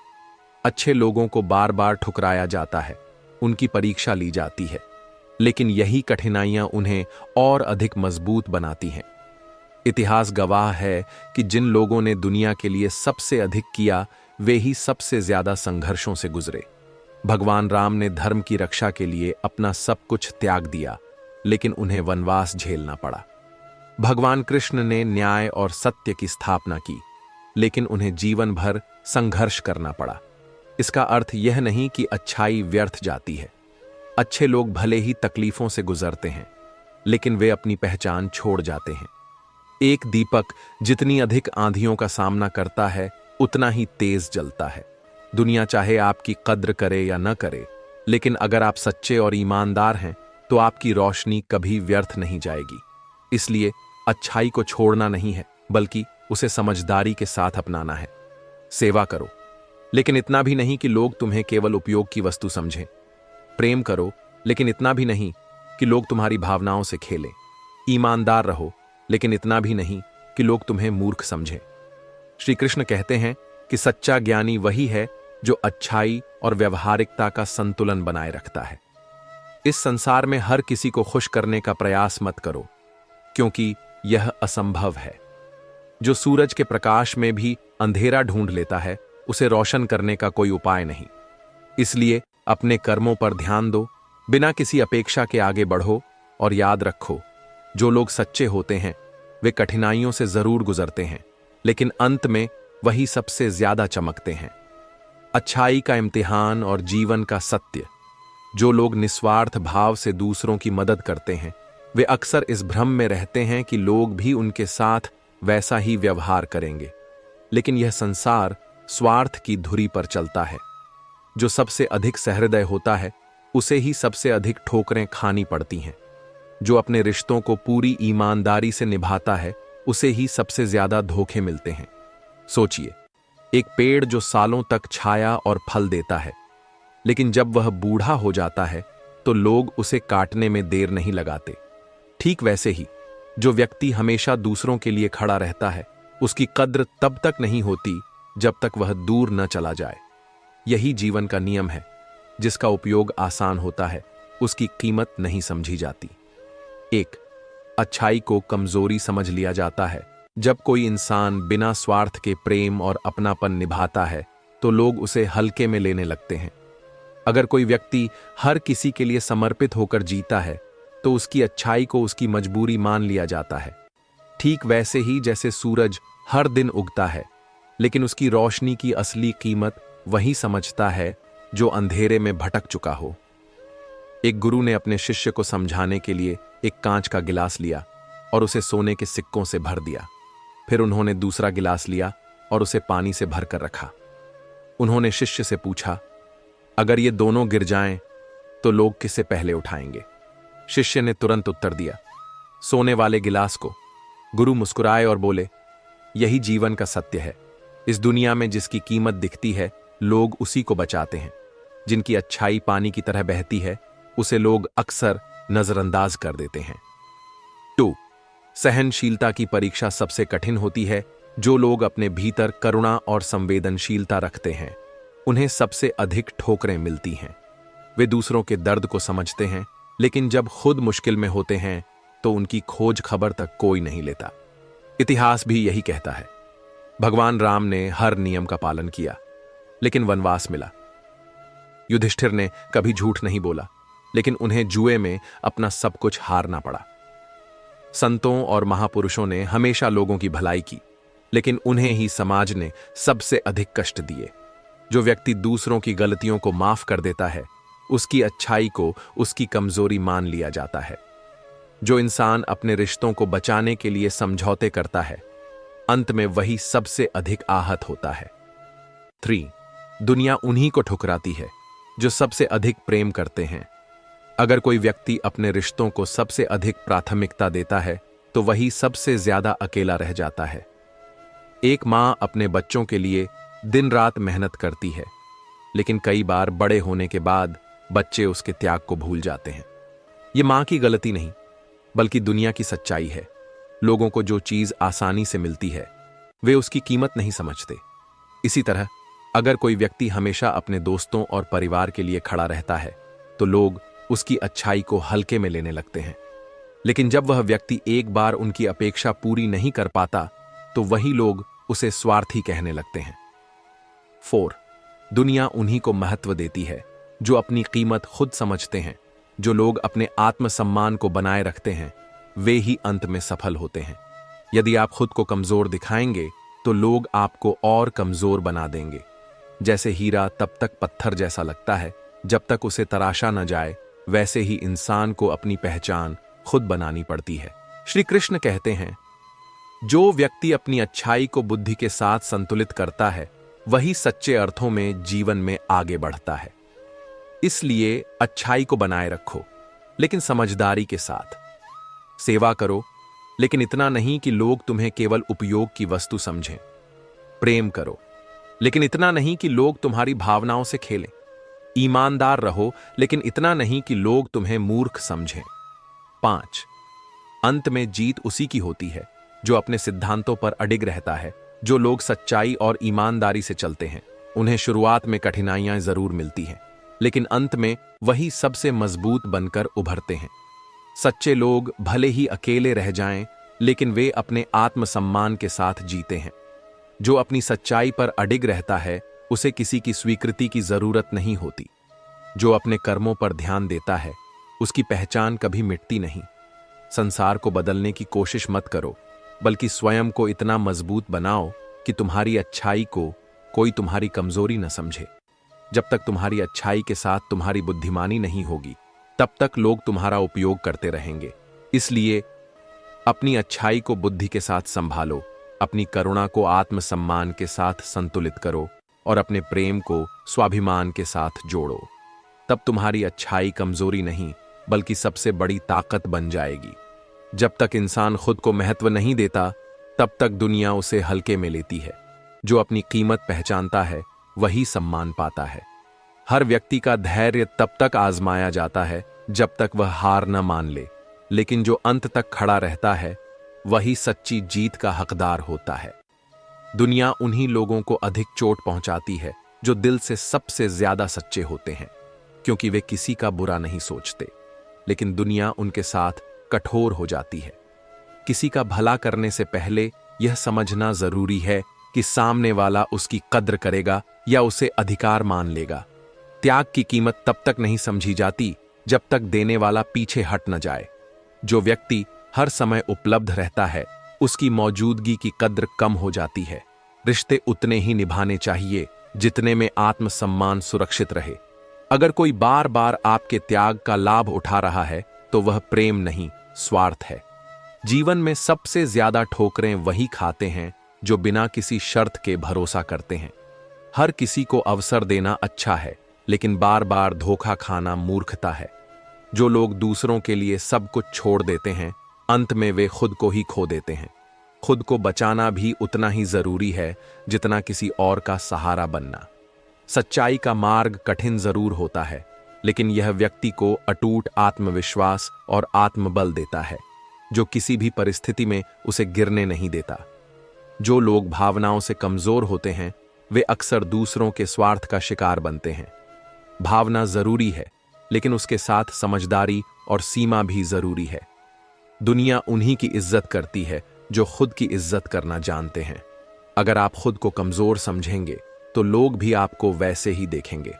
अच्छे लोगों को बार बार ठुकराया जाता है, उनकी परीक्षा ली जाती है, लेकिन यही कठिनाइयां उन्हें और अधिक मजबूत बनाती हैं। इतिहास गवाह है कि जिन लोगों ने दुनिया के लिए सबसे अधिक किया, वे ही सबसे ज्यादा संघर्षों से गुजरे। भगवान राम ने धर्म की रक्षा के लिए अपना सब कुछ त्याग दिया, लेकिन उन्हें वनवास झेलना पड़ा। भगवान कृष्ण ने न्याय और सत्य की स्थापना की, लेकिन उन्हें जीवन भर संघर्ष करना पड़ा। इसका अर्थ यह नहीं कि अच्छाई व्यर्थ जाती है। अच्छे लोग भले ही तकलीफों से गुजरते हैं, लेकिन वे अपनी पहचान छोड़ जाते हैं। एक दीपक जितनी अधिक आंधियों का सामना करता है, उतना ही तेज जलता है। दुनिया चाहे आपकी कद्र करे या न करे, लेकिन अगर आप सच्चे और ईमानदार हैं तो आपकी रोशनी कभी व्यर्थ नहीं जाएगी। इसलिए अच्छाई को छोड़ना नहीं है, बल्कि उसे समझदारी के साथ अपनाना है। सेवा करो, लेकिन इतना भी नहीं कि लोग तुम्हें केवल उपयोग की वस्तु समझें। प्रेम करो, लेकिन इतना भी नहीं कि लोग तुम्हारी भावनाओं से खेलें। ईमानदार रहो, लेकिन इतना भी नहीं कि लोग तुम्हें मूर्ख समझें। श्री कृष्ण कहते हैं कि सच्चा ज्ञानी वही है जो अच्छाई और व्यवहारिकता का संतुलन बनाए रखता है। इस संसार में हर किसी को खुश करने का प्रयास मत करो, क्योंकि यह असंभव है। जो सूरज के प्रकाश में भी अंधेरा ढूंढ लेता है, उसे रोशन करने का कोई उपाय नहीं। इसलिए अपने कर्मों पर ध्यान दो, बिना किसी अपेक्षा के आगे बढ़ो, और याद रखो, जो लोग सच्चे होते हैं वे कठिनाइयों से जरूर गुजरते हैं, लेकिन अंत में वही सबसे ज्यादा चमकते हैं। अच्छाई का इम्तिहान और जीवन का सत्य। जो लोग निस्वार्थ भाव से दूसरों की मदद करते हैं, वे अक्सर इस भ्रम में रहते हैं कि लोग भी उनके साथ वैसा ही व्यवहार करेंगे, लेकिन यह संसार स्वार्थ की धुरी पर चलता है। जो सबसे अधिक सहृदय होता है, उसे ही सबसे अधिक ठोकरें खानी पड़ती हैं। जो अपने रिश्तों को पूरी ईमानदारी से निभाता है, उसे ही सबसे ज्यादा धोखे मिलते हैं। सोचिए, एक पेड़ जो सालों तक छाया और फल देता है, लेकिन जब वह बूढ़ा हो जाता है तो लोग उसे काटने में देर नहीं लगाते। ठीक वैसे ही जो व्यक्ति हमेशा दूसरों के लिए खड़ा रहता है, उसकी कद्र तब तक नहीं होती जब तक वह दूर न चला जाए। यही जीवन का नियम है। जिसका उपयोग आसान होता है, उसकी कीमत नहीं समझी जाती। एक, अच्छाई को कमजोरी समझ लिया जाता है। जब कोई इंसान बिना स्वार्थ के प्रेम और अपनापन निभाता है तो लोग उसे हल्के में लेने लगते हैं। अगर कोई व्यक्ति हर किसी के लिए समर्पित होकर जीता है तो उसकी अच्छाई को उसकी मजबूरी मान लिया जाता है। ठीक वैसे ही जैसे सूरज हर दिन उगता है, लेकिन उसकी रोशनी की असली कीमत वही समझता है जो अंधेरे में भटक चुका हो। एक गुरु ने अपने शिष्य को समझाने के लिए एक कांच का गिलास लिया और उसे सोने के सिक्कों से भर दिया। फिर उन्होंने दूसरा गिलास लिया और उसे पानी से भरकर रखा। उन्होंने शिष्य से पूछा, अगर ये दोनों गिर जाएं तो लोग किसे पहले उठाएंगे? शिष्य ने तुरंत उत्तर दिया, सोने वाले गिलास को। गुरु मुस्कुराए और बोले, यही जीवन का सत्य है। इस दुनिया में जिसकी कीमत दिखती है, लोग उसी को बचाते हैं। जिनकी अच्छाई पानी की तरह बहती है, उसे लोग अक्सर नजरअंदाज कर देते हैं। 2. सहनशीलता की परीक्षा सबसे कठिन होती है, जो लोग अपने भीतर करुणा और संवेदनशीलता रखते हैं, उन्हें सबसे अधिक ठोकरें मिलती हैं। वे दूसरों के दर्द को समझते हैं, लेकिन जब खुद मुश्किल में होते हैं तो उनकी खोज खबर तक कोई नहीं लेता। इतिहास भी यही कहता है। भगवान राम ने हर नियम का पालन किया, लेकिन वनवास मिला। युधिष्ठिर ने कभी झूठ नहीं बोला, लेकिन उन्हें जुए में अपना सब कुछ हारना पड़ा। संतों और महापुरुषों ने हमेशा लोगों की भलाई की, लेकिन उन्हें ही समाज ने सबसे अधिक कष्ट दिए। जो व्यक्ति दूसरों की गलतियों को माफ कर देता है, उसकी अच्छाई को उसकी कमजोरी मान लिया जाता है। जो इंसान अपने रिश्तों को बचाने के लिए समझौते करता है, अंत में वही सबसे अधिक आहत होता है। 3. दुनिया उन्हीं को ठुकराती है जो सबसे अधिक प्रेम करते हैं। अगर कोई व्यक्ति अपने रिश्तों को सबसे अधिक प्राथमिकता देता है, तो वही सबसे ज्यादा अकेला रह जाता है। एक मां अपने बच्चों के लिए दिन रात मेहनत करती है, लेकिन कई बार बड़े होने के बाद बच्चे उसके त्याग को भूल जाते हैं। ये मां की गलती नहीं, बल्कि दुनिया की सच्चाई है। लोगों को जो चीज आसानी से मिलती है, वे उसकी कीमत नहीं समझते। इसी तरह अगर कोई व्यक्ति हमेशा अपने दोस्तों और परिवार के लिए खड़ा रहता है, तो लोग उसकी अच्छाई को हल्के में लेने लगते हैं। लेकिन जब वह व्यक्ति एक बार उनकी अपेक्षा पूरी नहीं कर पाता, तो वही लोग उसे स्वार्थी कहने लगते हैं। 4. दुनिया उन्हीं को महत्व देती है जो अपनी कीमत खुद समझते हैं। जो लोग अपने आत्मसम्मान को बनाए रखते हैं, वे ही अंत में सफल होते हैं। यदि आप खुद को कमजोर दिखाएंगे, तो लोग आपको और कमजोर बना देंगे। जैसे हीरा तब तक पत्थर जैसा लगता है जब तक उसे तराशा न जाए, वैसे ही इंसान को अपनी पहचान खुद बनानी पड़ती है। श्री कृष्ण कहते हैं, जो व्यक्ति अपनी अच्छाई को बुद्धि के साथ संतुलित करता है, वही सच्चे अर्थों में जीवन में आगे बढ़ता है। इसलिए अच्छाई को बनाए रखो, लेकिन समझदारी के साथ। सेवा करो, लेकिन इतना नहीं कि लोग तुम्हें केवल उपयोग की वस्तु समझें। प्रेम करो, लेकिन इतना नहीं कि लोग तुम्हारी भावनाओं से खेलें। ईमानदार रहो, लेकिन इतना नहीं कि लोग तुम्हें मूर्ख समझें। 5. अंत में जीत उसी की होती है जो अपने सिद्धांतों पर अडिग रहता है। जो लोग सच्चाई और ईमानदारी से चलते हैं, उन्हें शुरुआत में कठिनाइयां जरूर मिलती हैं, लेकिन अंत में वही सबसे मजबूत बनकर उभरते हैं। सच्चे लोग भले ही अकेले रह जाएं, लेकिन वे अपने आत्मसम्मान के साथ जीते हैं। जो अपनी सच्चाई पर अडिग रहता है, उसे किसी की स्वीकृति की जरूरत नहीं होती। जो अपने कर्मों पर ध्यान देता है, उसकी पहचान कभी मिटती नहीं। संसार को बदलने की कोशिश मत करो, बल्कि स्वयं को इतना मजबूत बनाओ कि तुम्हारी अच्छाई को कोई तुम्हारी कमजोरी न समझे। जब तक तुम्हारी अच्छाई के साथ तुम्हारी बुद्धिमानी नहीं होगी, तब तक लोग तुम्हारा उपयोग करते रहेंगे। इसलिए अपनी अच्छाई को बुद्धि के साथ संभालो, अपनी करुणा को आत्मसम्मान के साथ संतुलित करो और अपने प्रेम को स्वाभिमान के साथ जोड़ो। तब तुम्हारी अच्छाई कमजोरी नहीं, बल्कि सबसे बड़ी ताकत बन जाएगी। जब तक इंसान खुद को महत्व नहीं देता, तब तक दुनिया उसे हल्के में लेती है। जो अपनी कीमत पहचानता है, वही सम्मान पाता है। हर व्यक्ति का धैर्य तब तक आजमाया जाता है जब तक वह हार न मान ले, लेकिन जो अंत तक खड़ा रहता है, वही सच्ची जीत का हकदार होता है। दुनिया उन्हीं लोगों को अधिक चोट पहुंचाती है जो दिल से सबसे ज्यादा सच्चे होते हैं, क्योंकि वे किसी का बुरा नहीं सोचते। लेकिन दुनिया उनके साथ कठोर हो जाती है। किसी का भला करने से पहले यह समझना जरूरी है कि सामने वाला उसकी कद्र करेगा या उसे अधिकार मान लेगा। त्याग की कीमत तब तक नहीं समझी जाती जब तक देने वाला पीछे हट न जाए। जो व्यक्ति हर समय उपलब्ध रहता है, उसकी मौजूदगी की कद्र कम हो जाती है। रिश्ते उतने ही निभाने चाहिए जितने में आत्मसम्मान सुरक्षित रहे। अगर कोई बार बार आपके त्याग का लाभ उठा रहा है, तो वह प्रेम नहीं, स्वार्थ है। जीवन में सबसे ज्यादा ठोकरें वही खाते हैं जो बिना किसी शर्त के भरोसा करते हैं। हर किसी को अवसर देना अच्छा है, लेकिन बार बार धोखा खाना मूर्खता है। जो लोग दूसरों के लिए सब कुछ छोड़ देते हैं, अंत में वे खुद को ही खो देते हैं। खुद को बचाना भी उतना ही जरूरी है जितना किसी और का सहारा बनना। सच्चाई का मार्ग कठिन जरूर होता है, लेकिन यह व्यक्ति को अटूट आत्मविश्वास और आत्मबल देता है, जो किसी भी परिस्थिति में उसे गिरने नहीं देता। जो लोग भावनाओं से कमजोर होते हैं वे अक्सर दूसरों के स्वार्थ का शिकार बनते हैं। भावना जरूरी है, लेकिन उसके साथ समझदारी और सीमा भी जरूरी है। दुनिया उन्हीं की इज्जत करती है जो खुद की इज्जत करना जानते हैं। अगर आप खुद को कमजोर समझेंगे तो लोग भी आपको वैसे ही देखेंगे।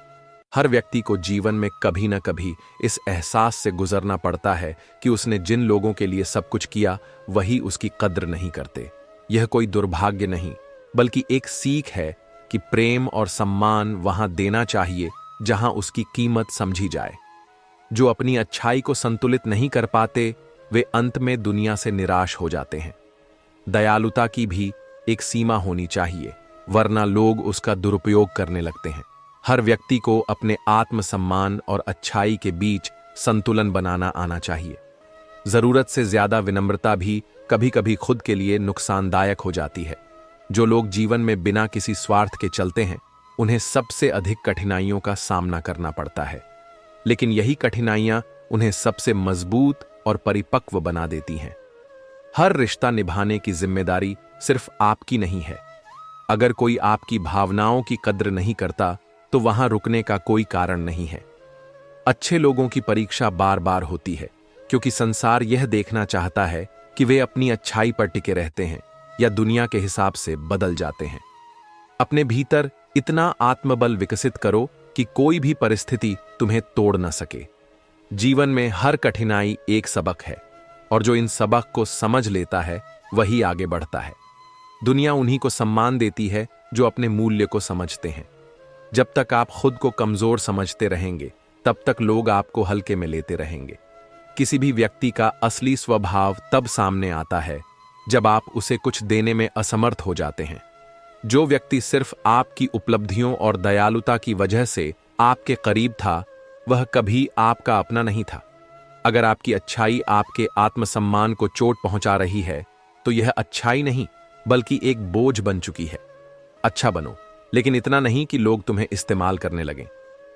हर व्यक्ति को जीवन में कभी न कभी इस एहसास से गुजरना पड़ता है कि उसने जिन लोगों के लिए सब कुछ किया वही उसकी कद्र नहीं करते। यह कोई दुर्भाग्य नहीं, बल्कि एक सीख है कि प्रेम और सम्मान वहां देना चाहिए जहां उसकी कीमत समझी जाए। जो अपनी अच्छाई को संतुलित नहीं कर पाते वे अंत में दुनिया से निराश हो जाते हैं। दयालुता की भी एक सीमा होनी चाहिए, वरना लोग उसका दुरुपयोग करने लगते हैं। हर व्यक्ति को अपने आत्मसम्मान और अच्छाई के बीच संतुलन बनाना आना चाहिए। जरूरत से ज्यादा विनम्रता भी कभी कभी खुद के लिए नुकसानदायक हो जाती है। जो लोग जीवन में बिना किसी स्वार्थ के चलते हैं उन्हें सबसे अधिक कठिनाइयों का सामना करना पड़ता है, लेकिन यही कठिनाइयां उन्हें सबसे मजबूत और परिपक्व बना देती हैं। हर रिश्ता निभाने की जिम्मेदारी सिर्फ आपकी नहीं है। अगर कोई आपकी भावनाओं की कद्र नहीं करता तो वहां रुकने का कोई कारण नहीं है। अच्छे लोगों की परीक्षा बार बार होती है, क्योंकि संसार यह देखना चाहता है कि वे अपनी अच्छाई पर टिके रहते हैं या दुनिया के हिसाब से बदल जाते हैं। अपने भीतर इतना आत्मबल विकसित करो कि कोई भी परिस्थिति तुम्हें तोड़ न सके। जीवन में हर कठिनाई एक सबक है, और जो इन सबक को समझ लेता है वही आगे बढ़ता है। दुनिया उन्हीं को सम्मान देती है जो अपने मूल्य को समझते हैं। जब तक आप खुद को कमजोर समझते रहेंगे तब तक लोग आपको हल्के में लेते रहेंगे। किसी भी व्यक्ति का असली स्वभाव तब सामने आता है जब आप उसे कुछ देने में असमर्थ हो जाते हैं। जो व्यक्ति सिर्फ आपकी उपलब्धियों और दयालुता की वजह से आपके करीब था, वह कभी आपका अपना नहीं था। अगर आपकी अच्छाई आपके आत्मसम्मान को चोट पहुंचा रही है तो यह अच्छाई नहीं बल्कि एक बोझ बन चुकी है। अच्छा बनो, लेकिन इतना नहीं कि लोग तुम्हें इस्तेमाल करने लगें।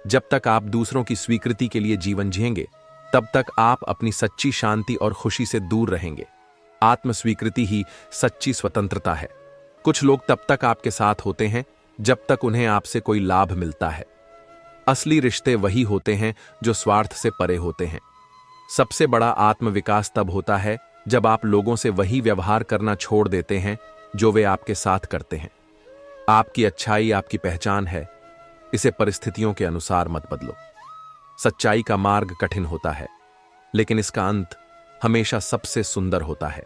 जब तक आप दूसरों की स्वीकृति के लिए जीवन जिएंगे तब तक आप अपनी सच्ची शांति और खुशी से दूर रहेंगे। आत्मस्वीकृति ही सच्ची स्वतंत्रता है। कुछ लोग तब तक आपके साथ होते हैं जब तक उन्हें आपसे कोई लाभ मिलता है। असली रिश्ते वही होते हैं जो स्वार्थ से परे होते हैं। सबसे बड़ा आत्मविकास तब होता है जब आप लोगों से वही व्यवहार करना छोड़ देते हैं जो वे आपके साथ करते हैं। आपकी अच्छाई आपकी पहचान है, इसे परिस्थितियों के अनुसार मत बदलो। सच्चाई का मार्ग कठिन होता है, लेकिन इसका अंत हमेशा सबसे सुंदर होता है।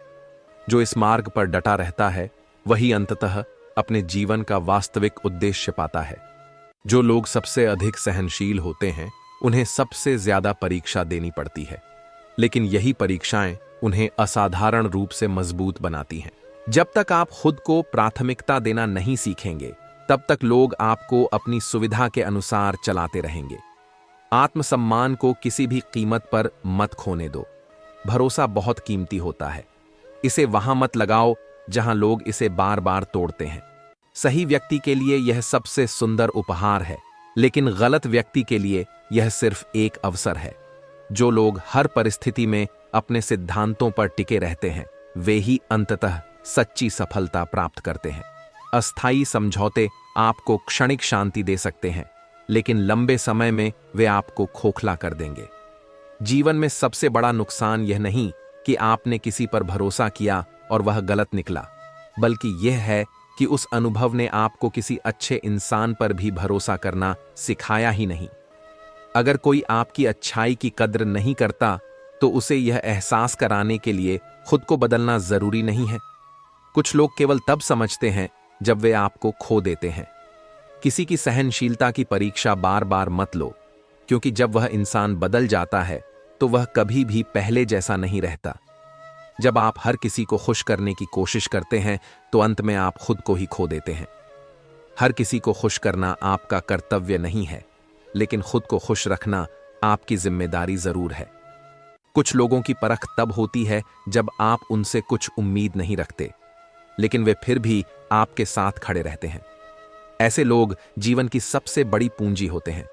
जो इस मार्ग पर डटा रहता है वही अंततः अपने जीवन का वास्तविक उद्देश्य पाता है। जो लोग सबसे अधिक सहनशील होते हैं उन्हें सबसे ज्यादा परीक्षा देनी पड़ती है, लेकिन यही परीक्षाएं उन्हें असाधारण रूप से मजबूत बनाती हैं। जब तक आप खुद को प्राथमिकता देना नहीं सीखेंगे तब तक लोग आपको अपनी सुविधा के अनुसार चलाते रहेंगे। आत्मसम्मान को किसी भी कीमत पर मत खोने दो। भरोसा बहुत कीमती होता है, इसे वहां मत लगाओ जहां लोग इसे बार बार तोड़ते हैं। सही व्यक्ति के लिए यह सबसे सुंदर उपहार है, लेकिन गलत व्यक्ति के लिए यह सिर्फ एक अवसर है। जो लोग हर परिस्थिति में अपने सिद्धांतों पर टिके रहते हैं वे ही अंततः सच्ची सफलता प्राप्त करते हैं। अस्थायी समझौते आपको क्षणिक शांति दे सकते हैं, लेकिन लंबे समय में वे आपको खोखला कर देंगे। जीवन में सबसे बड़ा नुकसान यह नहीं कि आपने किसी पर भरोसा किया और वह गलत निकला, बल्कि यह है कि उस अनुभव ने आपको किसी अच्छे इंसान पर भी भरोसा करना सिखाया ही नहीं। अगर कोई आपकी अच्छाई की कद्र नहीं करता तो उसे यह एहसास कराने के लिए खुद को बदलना जरूरी नहीं है। कुछ लोग केवल तब समझते हैं जब वे आपको खो देते हैं। किसी की सहनशीलता की परीक्षा बार बार मत लो, क्योंकि जब वह इंसान बदल जाता है तो वह कभी भी पहले जैसा नहीं रहता। जब आप हर किसी को खुश करने की कोशिश करते हैं तो अंत में आप खुद को ही खो देते हैं। हर किसी को खुश करना आपका कर्तव्य नहीं है, लेकिन खुद को खुश रखना आपकी जिम्मेदारी जरूर है। कुछ लोगों की परख तब होती है जब आप उनसे कुछ उम्मीद नहीं रखते, लेकिन वे फिर भी आपके साथ खड़े रहते हैं। ऐसे लोग जीवन की सबसे बड़ी पूंजी होते हैं।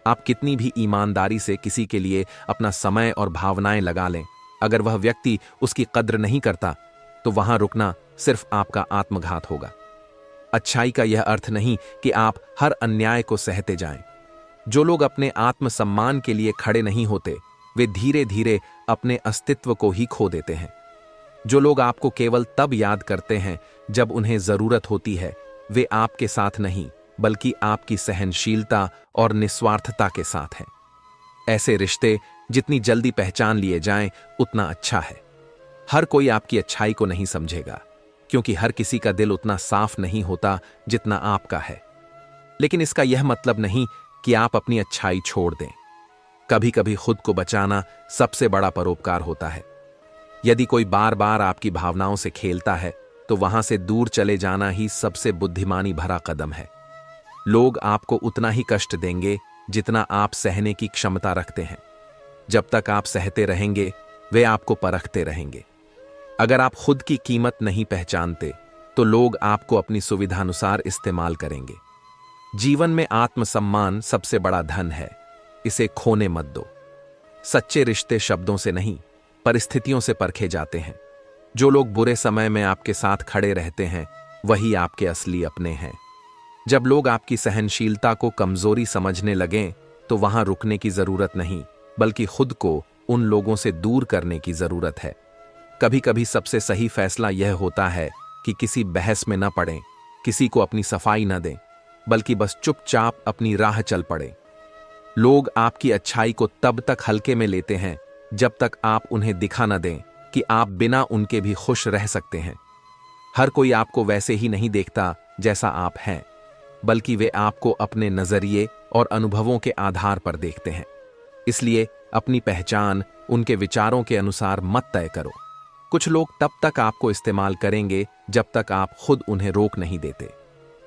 आप कितनी भी ईमानदारी से किसी के लिए अपना समय और भावनाएं लगा लें, अगर वह व्यक्ति उसकी कद्र नहीं करता तो वहां रुकना सिर्फ आपका आत्मघात होगा। अच्छाई का यह अर्थ नहीं कि आप हर अन्याय को सहते जाएं। जो लोग अपने आत्मसम्मान के लिए खड़े नहीं होते, वे धीरे धीरे अपने अस्तित्व को ही खो देते हैं। जो लोग आपको केवल तब याद करते हैं जब उन्हें जरूरत होती है, वे आपके साथ नहीं बल्कि आपकी सहनशीलता और निस्वार्थता के साथ हैं। ऐसे रिश्ते जितनी जल्दी पहचान लिए जाएं, उतना अच्छा है। हर कोई आपकी अच्छाई को नहीं समझेगा, क्योंकि हर किसी का दिल उतना साफ नहीं होता जितना आपका है। लेकिन इसका यह मतलब नहीं कि आप अपनी अच्छाई छोड़ दें। कभी कभी खुद को बचाना सबसे बड़ा परोपकार होता है। यदि कोई बार बार आपकी भावनाओं से खेलता है, तो वहां से दूर चले जाना ही सबसे बुद्धिमानी भरा कदम है। लोग आपको उतना ही कष्ट देंगे जितना आप सहने की क्षमता रखते हैं। जब तक आप सहते रहेंगे, वे आपको परखते रहेंगे। अगर आप खुद की कीमत नहीं पहचानते, तो लोग आपको अपनी सुविधानुसार इस्तेमाल करेंगे। जीवन में आत्मसम्मान सबसे बड़ा धन है, इसे खोने मत दो। सच्चे रिश्ते शब्दों से नहीं, परिस्थितियों से परखे जाते हैं। जो लोग बुरे समय में आपके साथ खड़े रहते हैं, वही आपके असली अपने हैं। जब लोग आपकी सहनशीलता को कमजोरी समझने लगें, तो वहां रुकने की जरूरत नहीं, बल्कि खुद को उन लोगों से दूर करने की जरूरत है। कभी कभी सबसे सही फैसला यह होता है कि किसी बहस में न पड़ें, किसी को अपनी सफाई न दें, बल्कि बस चुपचाप अपनी राह चल पड़े। लोग आपकी अच्छाई को तब तक हल्के में लेते हैं जब तक आप उन्हें दिखा न दें कि आप बिना उनके भी खुश रह सकते हैं। हर कोई आपको वैसे ही नहीं देखता जैसा आप हैं, बल्कि वे आपको अपने नजरिए और अनुभवों के आधार पर देखते हैं। इसलिए अपनी पहचान उनके विचारों के अनुसार मत तय करो। कुछ लोग तब तक आपको इस्तेमाल करेंगे जब तक आप खुद उन्हें रोक नहीं देते।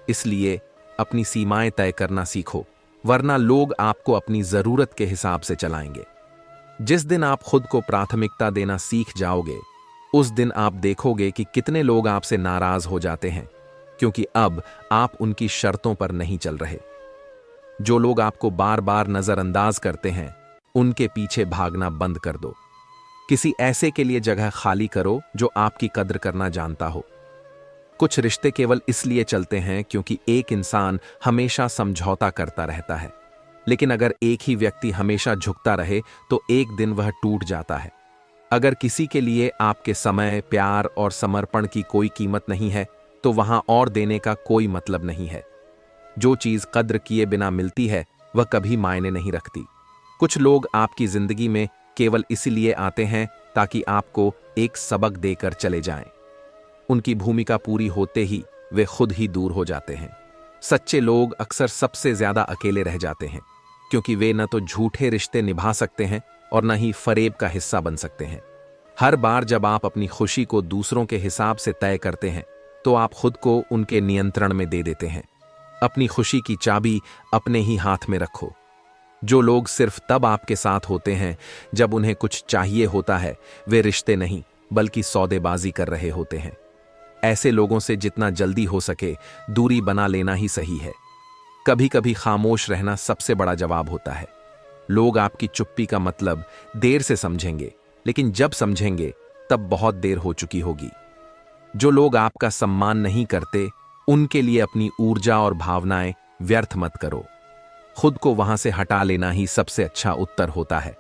इसलिए अपनी सीमाएं तय करना सीखो, वरना लोग आपको अपनी जरूरत के हिसाब से चलाएंगे। जिस दिन आप खुद को प्राथमिकता देना सीख जाओगे, उस दिन आप देखोगे कि कितने लोग आपसे नाराज हो जाते हैं, क्योंकि अब आप उनकी शर्तों पर नहीं चल रहे। जो लोग आपको बार बार नजरअंदाज करते हैं, उनके पीछे भागना बंद कर दो। किसी ऐसे के लिए जगह खाली करो जो आपकी कद्र करना जानता हो। कुछ रिश्ते केवल इसलिए चलते हैं क्योंकि एक इंसान हमेशा समझौता करता रहता है। लेकिन अगर एक ही व्यक्ति हमेशा झुकता रहे, तो एक दिन वह टूट जाता है। अगर किसी के लिए आपके समय, प्यार और समर्पण की कोई कीमत नहीं है, तो वहां और देने का कोई मतलब नहीं है। जो चीज कद्र किए बिना मिलती है, वह कभी मायने नहीं रखती। कुछ लोग आपकी जिंदगी में केवल इसलिए आते हैं ताकि आपको एक सबक देकर चले जाएं। उनकी भूमिका पूरी होते ही वे खुद ही दूर हो जाते हैं। सच्चे लोग अक्सर सबसे ज्यादा अकेले रह जाते हैं, क्योंकि वे न तो झूठे रिश्ते निभा सकते हैं और न ही फरेब का हिस्सा बन सकते हैं। हर बार जब आप अपनी खुशी को दूसरों के हिसाब से तय करते हैं, तो आप खुद को उनके नियंत्रण में दे देते हैं। अपनी खुशी की चाबी अपने ही हाथ में रखो। जो लोग सिर्फ तब आपके साथ होते हैं जब उन्हें कुछ चाहिए होता है, वे रिश्ते नहीं बल्कि सौदेबाजी कर रहे होते हैं। ऐसे लोगों से जितना जल्दी हो सके दूरी बना लेना ही सही है। कभी कभी खामोश रहना सबसे बड़ा जवाब होता है। लोग आपकी चुप्पी का मतलब देर से समझेंगे, लेकिन जब समझेंगे तब बहुत देर हो चुकी होगी। जो लोग आपका सम्मान नहीं करते, उनके लिए अपनी ऊर्जा और भावनाएं व्यर्थ मत करो। खुद को वहां से हटा लेना ही सबसे अच्छा उत्तर होता है।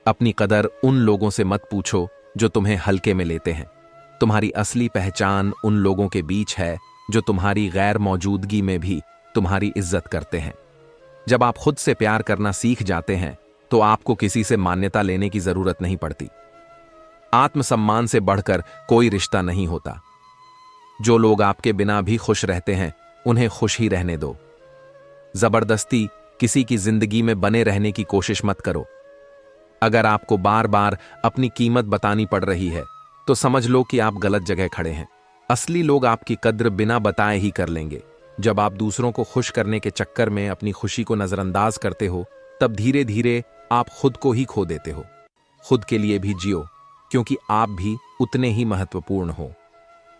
अपनी कदर उन लोगों से मत पूछो जो तुम्हें हल्के में लेते हैं। तुम्हारी असली पहचान उन लोगों के बीच है जो तुम्हारी गैर मौजूदगी में भी तुम्हारी इज्जत करते हैं। जब आप खुद से प्यार करना सीख जाते हैं, तो आपको किसी से मान्यता लेने की जरूरत नहीं पड़ती। आत्मसम्मान से बढ़कर कोई रिश्ता नहीं होता। जो लोग आपके बिना भी खुश रहते हैं, उन्हें खुश ही रहने दो। जबरदस्ती किसी की जिंदगी में बने रहने की कोशिश मत करो। अगर आपको बार बार अपनी कीमत बतानी पड़ रही है, तो समझ लो कि आप गलत जगह खड़े हैं। असली लोग आपकी कद्र बिना बताए ही कर लेंगे। जब आप दूसरों को खुश करने के चक्कर में अपनी खुशी को नजरअंदाज करते हो, तब धीरे धीरे आप खुद को ही खो देते हो। खुद के लिए भी जियो, क्योंकि आप भी उतने ही महत्वपूर्ण हो।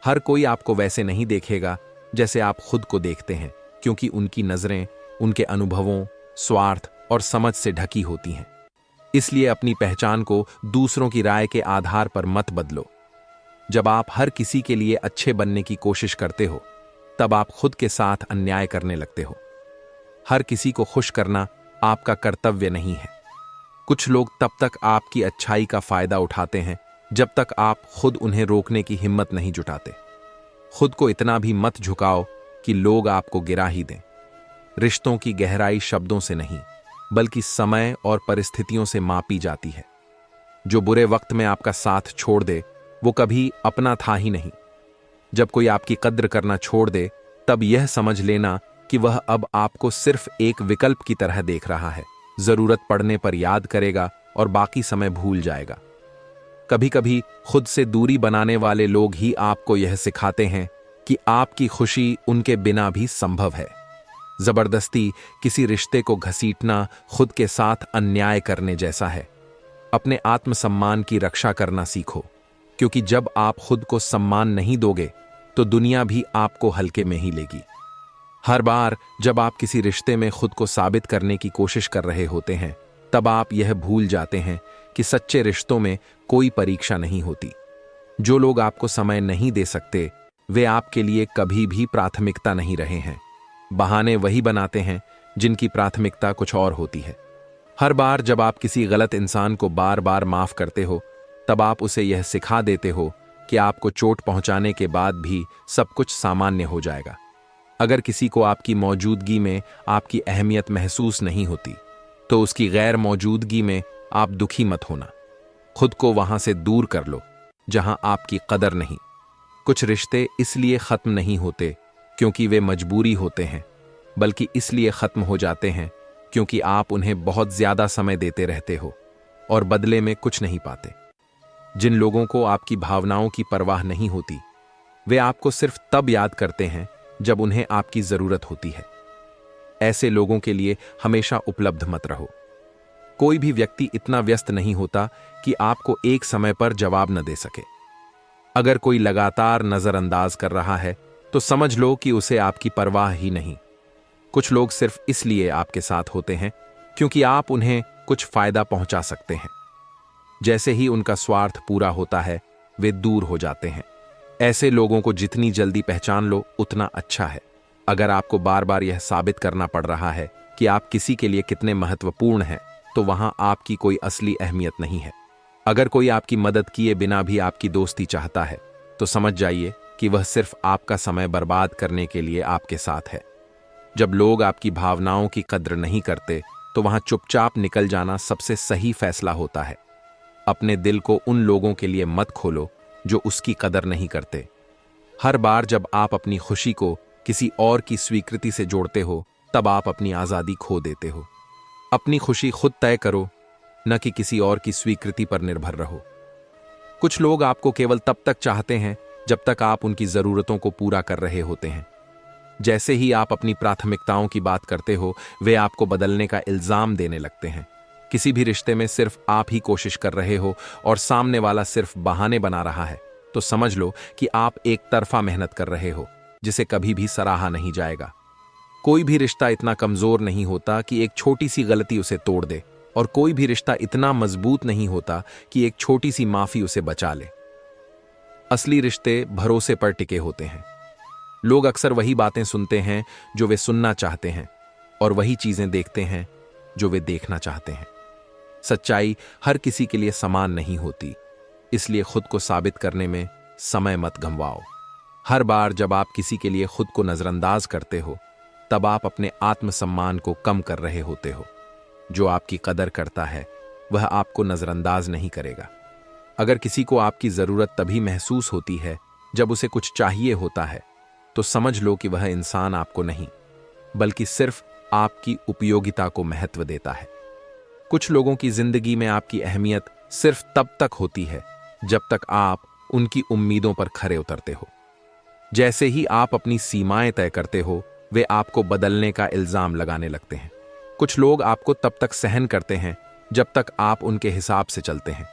हर कोई आपको वैसे नहीं देखेगा जैसे आप खुद को देखते हैं, क्योंकि उनकी नजरें उनके अनुभवों, स्वार्थ और समझ से ढकी होती हैं। इसलिए अपनी पहचान को दूसरों की राय के आधार पर मत बदलो। जब आप हर किसी के लिए अच्छे बनने की कोशिश करते हो, तब आप खुद के साथ अन्याय करने लगते हो। हर किसी को खुश करना आपका कर्तव्य नहीं है। कुछ लोग तब तक आपकी अच्छाई का फायदा उठाते हैं जब तक आप खुद उन्हें रोकने की हिम्मत नहीं जुटाते। खुद को इतना भी मत झुकाओ कि लोग आपको गिरा ही दें। रिश्तों की गहराई शब्दों से नहीं, बल्कि समय और परिस्थितियों से मापी जाती है। जो बुरे वक्त में आपका साथ छोड़ दे, वो कभी अपना था ही नहीं। जब कोई आपकी कद्र करना छोड़ दे, तब यह समझ लेना कि वह अब आपको सिर्फ एक विकल्प की तरह देख रहा है। जरूरत पड़ने पर याद करेगा और बाकी समय भूल जाएगा। कभी कभी खुद से दूरी बनाने वाले लोग ही आपको यह सिखाते हैं कि आपकी खुशी उनके बिना भी संभव है। जबरदस्ती किसी रिश्ते को घसीटना खुद के साथ अन्याय करने जैसा है। अपने आत्मसम्मान की रक्षा करना सीखो, क्योंकि जब आप खुद को सम्मान नहीं दोगे तो दुनिया भी आपको हल्के में ही लेगी। हर बार जब आप किसी रिश्ते में खुद को साबित करने की कोशिश कर रहे होते हैं, तब आप यह भूल जाते हैं कि सच्चे रिश्तों में कोई परीक्षा नहीं होती। जो लोग आपको समय नहीं दे सकते, वे आपके लिए कभी भी प्राथमिकता नहीं रहे हैं। बहाने वही बनाते हैं जिनकी प्राथमिकता कुछ और होती है। हर बार जब आप किसी गलत इंसान को बार बार माफ करते हो, तब आप उसे यह सिखा देते हो कि आपको चोट पहुंचाने के बाद भी सब कुछ सामान्य हो जाएगा। अगर किसी को आपकी मौजूदगी में आपकी अहमियत महसूस नहीं होती, तो उसकी गैर मौजूदगी में आप दुखी मत होना। खुद को वहां से दूर कर लो जहां आपकी कदर नहीं। कुछ रिश्ते इसलिए खत्म नहीं होते क्योंकि वे मजबूरी होते हैं, बल्कि इसलिए खत्म हो जाते हैं क्योंकि आप उन्हें बहुत ज्यादा समय देते रहते हो और बदले में कुछ नहीं पाते। जिन लोगों को आपकी भावनाओं की परवाह नहीं होती, वे आपको सिर्फ तब याद करते हैं जब उन्हें आपकी जरूरत होती है। ऐसे लोगों के लिए हमेशा उपलब्ध मत रहो। कोई भी व्यक्ति इतना व्यस्त नहीं होता कि आपको एक समय पर जवाब न दे सके। अगर कोई लगातार नजरअंदाज कर रहा है, तो समझ लो कि उसे आपकी परवाह ही नहीं। कुछ लोग सिर्फ इसलिए आपके साथ होते हैं क्योंकि आप उन्हें कुछ फायदा पहुंचा सकते हैं। जैसे ही उनका स्वार्थ पूरा होता है, वे दूर हो जाते हैं। ऐसे लोगों को जितनी जल्दी पहचान लो, उतना अच्छा है। अगर आपको बार बार यह साबित करना पड़ रहा है कि आप किसी के लिए कितने महत्वपूर्ण हैं, तो वहां आपकी कोई असली अहमियत नहीं है। अगर कोई आपकी मदद किए बिना भी आपकी दोस्ती चाहता है, तो समझ जाइए कि वह सिर्फ आपका समय बर्बाद करने के लिए आपके साथ है। जब लोग आपकी भावनाओं की कद्र नहीं करते, तो वहां चुपचाप निकल जाना सबसे सही फैसला होता है। अपने दिल को उन लोगों के लिए मत खोलो जो उसकी कदर नहीं करते। हर बार जब आप अपनी खुशी को किसी और की स्वीकृति से जोड़ते हो, तब आप अपनी आजादी खो देते हो। अपनी खुशी खुद तय करो, न कि किसी और की स्वीकृति पर निर्भर रहो। कुछ लोग आपको केवल तब तक चाहते हैं जब तक आप उनकी जरूरतों को पूरा कर रहे होते हैं। जैसे ही आप अपनी प्राथमिकताओं की बात करते हो, वे आपको बदलने का इल्जाम देने लगते हैं। किसी भी रिश्ते में सिर्फ आप ही कोशिश कर रहे हो और सामने वाला सिर्फ बहाने बना रहा है, तो समझ लो कि आप एक तरफा मेहनत कर रहे हो, जिसे कभी भी सराहा नहीं जाएगा। कोई भी रिश्ता इतना कमजोर नहीं होता कि एक छोटी सी गलती उसे तोड़ दे, और कोई भी रिश्ता इतना मजबूत नहीं होता कि एक छोटी सी माफी उसे बचा ले। असली रिश्ते भरोसे पर टिके होते हैं। लोग अक्सर वही बातें सुनते हैं जो वे सुनना चाहते हैं, और वही चीजें देखते हैं जो वे देखना चाहते हैं। सच्चाई हर किसी के लिए समान नहीं होती, इसलिए खुद को साबित करने में समय मत गंवाओ। हर बार जब आप किसी के लिए खुद को नजरअंदाज करते हो, तब आप अपने आत्मसम्मान को कम कर रहे होते हो। जो आपकी कदर करता है, वह आपको नजरअंदाज नहीं करेगा। अगर किसी को आपकी जरूरत तभी महसूस होती है जब उसे कुछ चाहिए होता है, तो समझ लो कि वह इंसान आपको नहीं, बल्कि सिर्फ आपकी उपयोगिता को महत्व देता है। कुछ लोगों की जिंदगी में आपकी अहमियत सिर्फ तब तक होती है जब तक आप उनकी उम्मीदों पर खरे उतरते हो। जैसे ही आप अपनी सीमाएं तय करते हो, वे आपको बदलने का इल्जाम लगाने लगते हैं। कुछ लोग आपको तब तक सहन करते हैं जब तक आप उनके हिसाब से चलते हैं।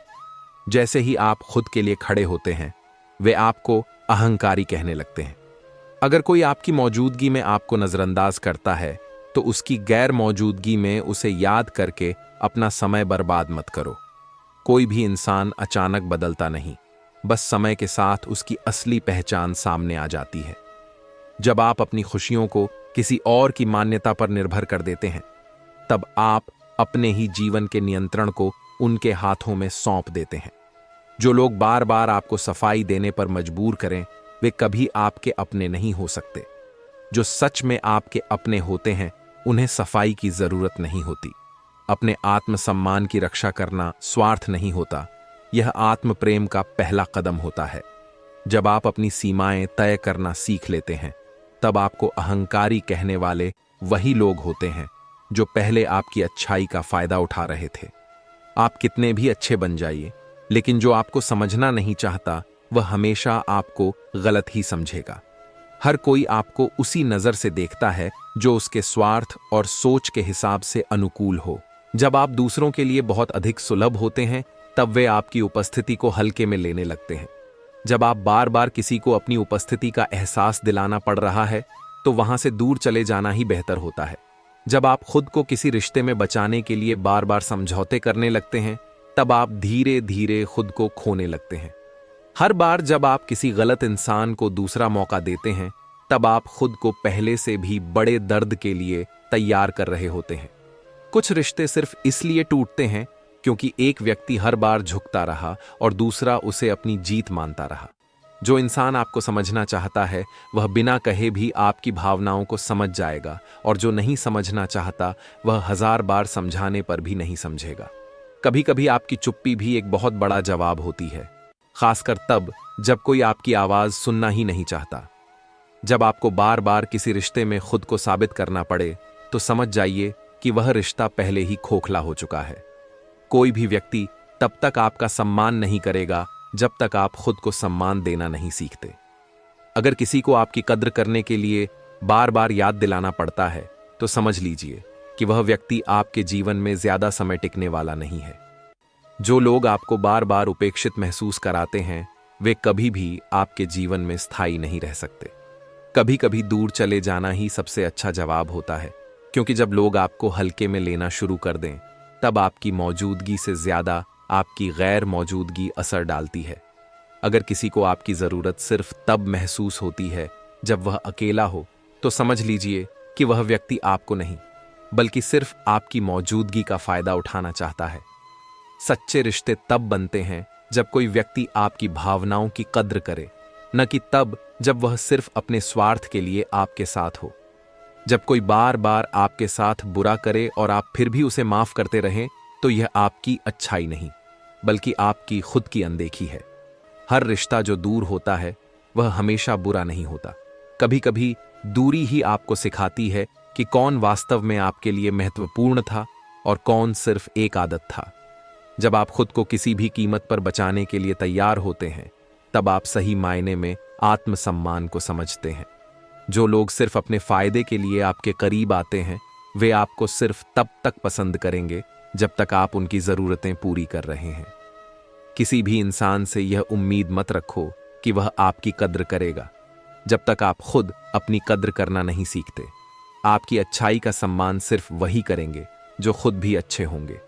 जैसे ही आप खुद के लिए खड़े होते हैं, वे आपको अहंकारी कहने लगते हैं। अगर कोई आपकी मौजूदगी में आपको नजरअंदाज करता है, तो उसकी गैर मौजूदगी में उसे याद करके अपना समय बर्बाद मत करो। कोई भी इंसान अचानक बदलता नहीं, बस समय के साथ उसकी असली पहचान सामने आ जाती है। जब आप अपनी खुशियों को किसी और की मान्यता पर निर्भर कर देते हैं, तब आप अपने ही जीवन के नियंत्रण को उनके हाथों में सौंप देते हैं। जो लोग बार बार आपको सफाई देने पर मजबूर करें, वे कभी आपके अपने नहीं हो सकते। जो सच में आपके अपने होते हैं, उन्हें सफाई की जरूरत नहीं होती। अपने आत्मसम्मान की रक्षा करना स्वार्थ नहीं होता, यह आत्म प्रेम का पहला कदम होता है। जब आप अपनी सीमाएं तय करना सीख लेते हैं, तब आपको अहंकारी कहने वाले वही लोग होते हैं जो पहले आपकी अच्छाई का फायदा उठा रहे थे। आप कितने भी अच्छे बन जाइए, लेकिन जो आपको समझना नहीं चाहता, वह हमेशा आपको गलत ही समझेगा। हर कोई आपको उसी नजर से देखता है जो उसके स्वार्थ और सोच के हिसाब से अनुकूल हो। जब आप दूसरों के लिए बहुत अधिक सुलभ होते हैं, तब वे आपकी उपस्थिति को हल्के में लेने लगते हैं। जब आप बार बार किसी को अपनी उपस्थिति का एहसास दिलाना पड़ रहा है, तो वहां से दूर चले जाना ही बेहतर होता है। जब आप खुद को किसी रिश्ते में बचाने के लिए बार बार समझौते करने लगते हैं, तब आप धीरे धीरे खुद को खोने लगते हैं। हर बार जब आप किसी गलत इंसान को दूसरा मौका देते हैं, तब आप खुद को पहले से भी बड़े दर्द के लिए तैयार कर रहे होते हैं। कुछ रिश्ते सिर्फ इसलिए टूटते हैं क्योंकि एक व्यक्ति हर बार झुकता रहा और दूसरा उसे अपनी जीत मानता रहा। जो इंसान आपको समझना चाहता है, वह बिना कहे भी आपकी भावनाओं को समझ जाएगा, और जो नहीं समझना चाहता, वह 1000 बार समझाने पर भी नहीं समझेगा। कभी कभी आपकी चुप्पी भी एक बहुत बड़ा जवाब होती है, खासकर तब जब कोई आपकी आवाज सुनना ही नहीं चाहता। जब आपको बार बार किसी रिश्ते में खुद को साबित करना पड़े, तो समझ जाइए कि वह रिश्ता पहले ही खोखला हो चुका है। कोई भी व्यक्ति तब तक आपका सम्मान नहीं करेगा जब तक आप खुद को सम्मान देना नहीं सीखते। अगर किसी को आपकी कद्र करने के लिए बार बार याद दिलाना पड़ता है, तो समझ लीजिए कि वह व्यक्ति आपके जीवन में ज्यादा समय टिकने वाला नहीं है। जो लोग आपको बार बार उपेक्षित महसूस कराते हैं, वे कभी भी आपके जीवन में स्थायी नहीं रह सकते। कभी कभी दूर चले जाना ही सबसे अच्छा जवाब होता है, क्योंकि जब लोग आपको हल्के में लेना शुरू कर दें, तब आपकी मौजूदगी से ज्यादा आपकी गैर मौजूदगी असर डालती है। अगर किसी को आपकी जरूरत सिर्फ तब महसूस होती है जब वह अकेला हो, तो समझ लीजिए कि वह व्यक्ति आपको नहीं, बल्कि सिर्फ आपकी मौजूदगी का फायदा उठाना चाहता है। सच्चे रिश्ते तब बनते हैं जब कोई व्यक्ति आपकी भावनाओं की कद्र करे, न कि तब जब वह सिर्फ अपने स्वार्थ के लिए आपके साथ हो। जब कोई बार बार आपके साथ बुरा करे और आप फिर भी उसे माफ करते रहें, तो यह आपकी अच्छाई नहीं, बल्कि आपकी खुद की अनदेखी है। हर रिश्ता जो दूर होता है, वह हमेशा बुरा नहीं होता। कभी कभी दूरी ही आपको सिखाती है कि कौन वास्तव में आपके लिए महत्वपूर्ण था और कौन सिर्फ एक आदत था। जब आप खुद को किसी भी कीमत पर बचाने के लिए तैयार होते हैं, तब आप सही मायने में आत्मसम्मान को समझते हैं। जो लोग सिर्फ अपने फायदे के लिए आपके करीब आते हैं, वे आपको सिर्फ तब तक पसंद करेंगे जब तक आप उनकी जरूरतें पूरी कर रहे हैं। किसी भी इंसान से यह उम्मीद मत रखो कि वह आपकी कद्र करेगा, जब तक आप खुद अपनी कद्र करना नहीं सीखते। आपकी अच्छाई का सम्मान सिर्फ वही करेंगे जो खुद भी अच्छे होंगे।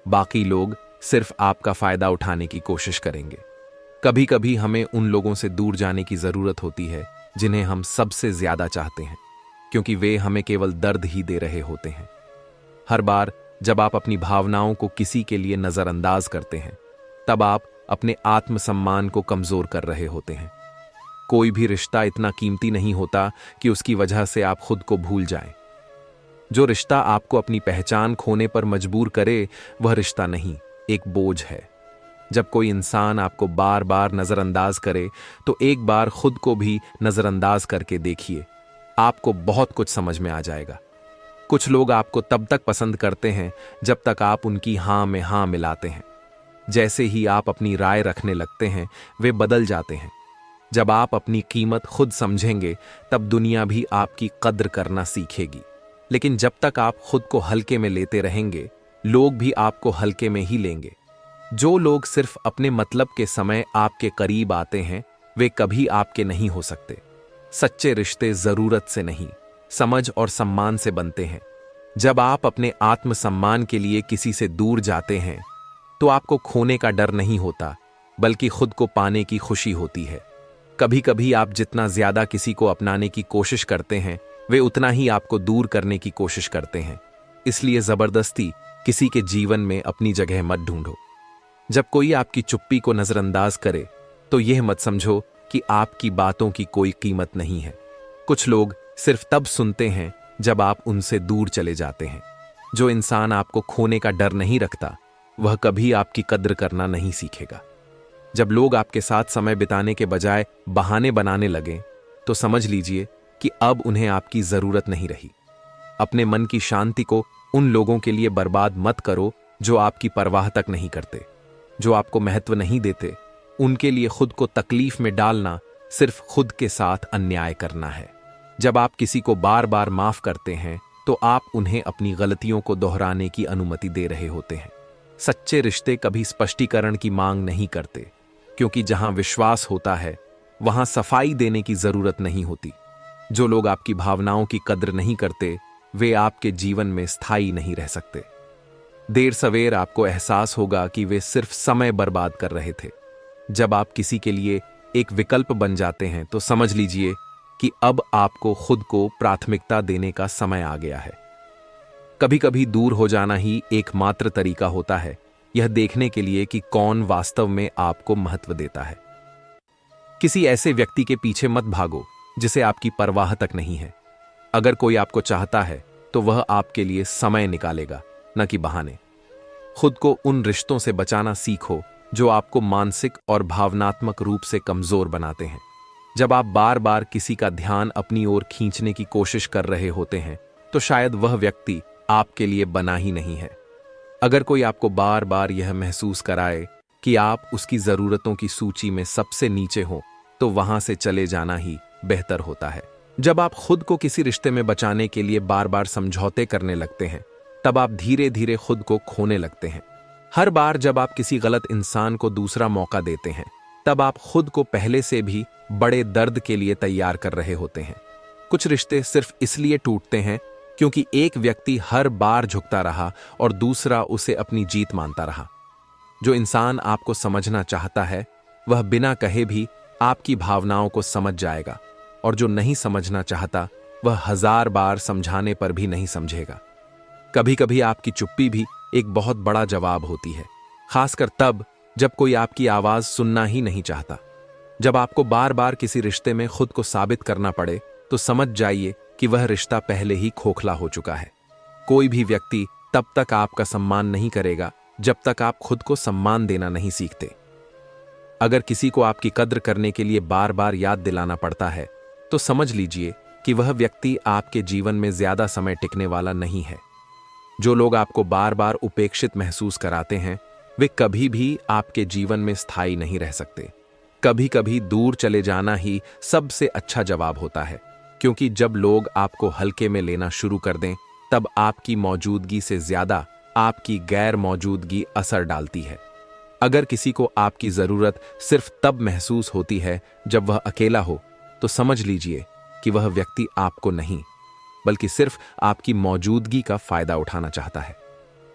बाकी लोग सिर्फ आपका फायदा उठाने की कोशिश करेंगे। कभी कभी हमें उन लोगों से दूर जाने की जरूरत होती है जिन्हें हम सबसे ज्यादा चाहते हैं, क्योंकि वे हमें केवल दर्द ही दे रहे होते हैं। हर बार जब आप अपनी भावनाओं को किसी के लिए नजरअंदाज करते हैं, तब आप अपने आत्मसम्मान को कमजोर कर रहे होते हैं। कोई भी रिश्ता इतना कीमती नहीं होता कि उसकी वजह से आप खुद को भूल जाएं। जो रिश्ता आपको अपनी पहचान खोने पर मजबूर करे, वह रिश्ता नहीं, एक बोझ है। जब कोई इंसान आपको बार बार नजरअंदाज करे, तो एक बार खुद को भी नजरअंदाज करके देखिए, आपको बहुत कुछ समझ में आ जाएगा। कुछ लोग आपको तब तक पसंद करते हैं जब तक आप उनकी हां में हां मिलाते हैं। जैसे ही आप अपनी राय रखने लगते हैं, वे बदल जाते हैं। जब आप अपनी कीमत खुद समझेंगे, तब दुनिया भी आपकी कद्र करना सीखेगी। लेकिन जब तक आप खुद को हल्के में लेते रहेंगे, लोग भी आपको हल्के में ही लेंगे। जो लोग सिर्फ अपने मतलब के समय आपके करीब आते हैं, वे कभी आपके नहीं हो सकते। सच्चे रिश्ते जरूरत से नहीं, समझ और सम्मान से बनते हैं। जब आप अपने आत्मसम्मान के लिए किसी से दूर जाते हैं, तो आपको खोने का डर नहीं होता, बल्कि खुद को पाने की खुशी होती है। कभी कभी आप जितना ज्यादा किसी को अपनाने की कोशिश करते हैं, वे उतना ही आपको दूर करने की कोशिश करते हैं। इसलिए जबरदस्ती किसी के जीवन में अपनी जगह मत ढूंढो। जब कोई आपकी चुप्पी को नजरअंदाज करे तो यह मत समझो कि आपकी बातों की कोई कीमत नहीं है। कुछ लोग सिर्फ तब सुनते हैं जब आप उनसे दूर चले जाते हैं। जो इंसान आपको खोने का डर नहीं रखता, वह कभी आपकी कद्र करना नहीं सीखेगा। जब लोग आपके साथ समय बिताने के बजाय बहाने बनाने लगें, तो समझ लीजिए कि अब उन्हें आपकी जरूरत नहीं रही। अपने मन की शांति को उन लोगों के लिए बर्बाद मत करो जो आपकी परवाह तक नहीं करते, जो आपको महत्व नहीं देते। उनके लिए खुद को तकलीफ में डालना सिर्फ खुद के साथ अन्याय करना है। जब आप किसी को बार बार माफ करते हैं, तो आप उन्हें अपनी गलतियों को दोहराने की अनुमति दे रहे होते हैं। सच्चे रिश्ते कभी स्पष्टीकरण की मांग नहीं करते, क्योंकि जहां विश्वास होता है वहां सफाई देने की जरूरत नहीं होती। जो लोग आपकी भावनाओं की कद्र नहीं करते, वे आपके जीवन में स्थायी नहीं रह सकते। देर सवेर आपको एहसास होगा कि वे सिर्फ समय बर्बाद कर रहे थे। जब आप किसी के लिए एक विकल्प बन जाते हैं, तो समझ लीजिए कि अब आपको खुद को प्राथमिकता देने का समय आ गया है। कभी कभी दूर हो जाना ही एकमात्र तरीका होता है, यह देखने के लिए कि कौन वास्तव में आपको महत्व देता है। किसी ऐसे व्यक्ति के पीछे मत भागो जिसे आपकी परवाह तक नहीं है। अगर कोई आपको चाहता है, तो वह आपके लिए समय निकालेगा, न कि बहाने। खुद को उन रिश्तों से बचाना सीखो जो आपको मानसिक और भावनात्मक रूप से कमजोर बनाते हैं। जब आप बार बार किसी का ध्यान अपनी ओर खींचने की कोशिश कर रहे होते हैं, तो शायद वह व्यक्ति आपके लिए बना ही नहीं है। अगर कोई आपको बार बार यह महसूस कराए कि आप उसकी जरूरतों की सूची में सबसे नीचे हो, तो वहां से चले जाना ही बेहतर होता है। जब आप खुद को किसी रिश्ते में बचाने के लिए बार बार समझौते करने लगते हैं, तब आप धीरे धीरे खुद को खोने लगते हैं। हर बार जब आप किसी गलत इंसान को दूसरा मौका देते हैं, तब आप खुद को पहले से भी बड़े दर्द के लिए तैयार कर रहे होते हैं। कुछ रिश्ते सिर्फ इसलिए टूटते हैं क्योंकि एक व्यक्ति हर बार झुकता रहा और दूसरा उसे अपनी जीत मानता रहा। जो इंसान आपको समझना चाहता है, वह बिना कहे भी आपकी भावनाओं को समझ जाएगा, और जो नहीं समझना चाहता, वह 1000 बार समझाने पर भी नहीं समझेगा। कभी कभी आपकी चुप्पी भी एक बहुत बड़ा जवाब होती है, खासकर तब जब कोई आपकी आवाज सुनना ही नहीं चाहता। जब आपको बार बार किसी रिश्ते में खुद को साबित करना पड़े, तो समझ जाइए कि वह रिश्ता पहले ही खोखला हो चुका है। कोई भी व्यक्ति तब तक आपका सम्मान नहीं करेगा जब तक आप खुद को सम्मान देना नहीं सीखते। अगर किसी को आपकी कद्र करने के लिए बार बार याद दिलाना पड़ता है, तो समझ लीजिए कि वह व्यक्ति आपके जीवन में ज्यादा समय टिकने वाला नहीं है। जो लोग आपको बार बार उपेक्षित महसूस कराते हैं, वे कभी भी आपके जीवन में स्थायी नहीं रह सकते। कभी कभी दूर चले जाना ही सबसे अच्छा जवाब होता है, क्योंकि जब लोग आपको हल्के में लेना शुरू कर दें, तब आपकी मौजूदगी से ज्यादा आपकी गैर मौजूदगी असर डालती है। अगर किसी को आपकी जरूरत सिर्फ तब महसूस होती है जब वह अकेला हो, तो समझ लीजिए कि वह व्यक्ति आपको नहीं, बल्कि सिर्फ आपकी मौजूदगी का फायदा उठाना चाहता है।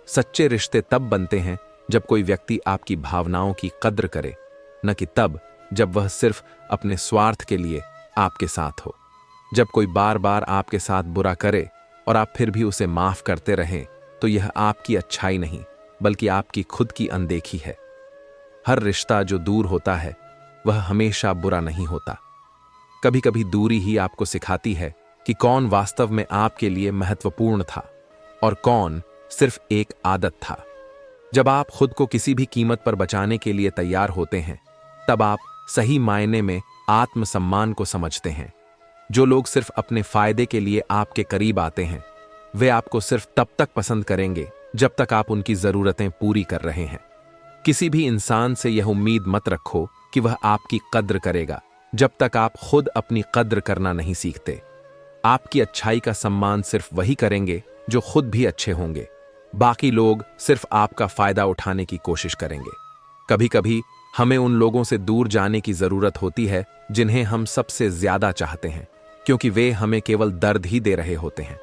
सच्चे रिश्ते तब बनते हैं जब कोई व्यक्ति आपकी भावनाओं की कद्र करे, न कि तब जब वह सिर्फ अपने स्वार्थ के लिए आपके साथ हो। जब कोई बार बार आपके साथ बुरा करे और आप फिर भी उसे माफ करते रहें, तो यह आपकी अच्छाई नहीं, बल्कि आपकी खुद की अनदेखी है। हर रिश्ता जो दूर होता है, वह हमेशा बुरा नहीं होता। कभी कभी दूरी ही आपको सिखाती है कि कौन वास्तव में आपके लिए महत्वपूर्ण था और कौन सिर्फ एक आदत था। जब आप खुद को किसी भी कीमत पर बचाने के लिए तैयार होते हैं, तब आप सही मायने में आत्मसम्मान को समझते हैं। जो लोग सिर्फ अपने फायदे के लिए आपके करीब आते हैं, वे आपको सिर्फ तब तक पसंद करेंगे जब तक आप उनकी जरूरतें पूरी कर रहे हैं। किसी भी इंसान से यह उम्मीद मत रखो कि वह आपकी कद्र करेगा जब तक आप खुद अपनी कद्र करना नहीं सीखते। आपकी अच्छाई का सम्मान सिर्फ वही करेंगे जो खुद भी अच्छे होंगे। बाकी लोग सिर्फ आपका फायदा उठाने की कोशिश करेंगे। कभी कभी हमें उन लोगों से दूर जाने की जरूरत होती है जिन्हें हम सबसे ज्यादा चाहते हैं, क्योंकि वे हमें केवल दर्द ही दे रहे होते हैं।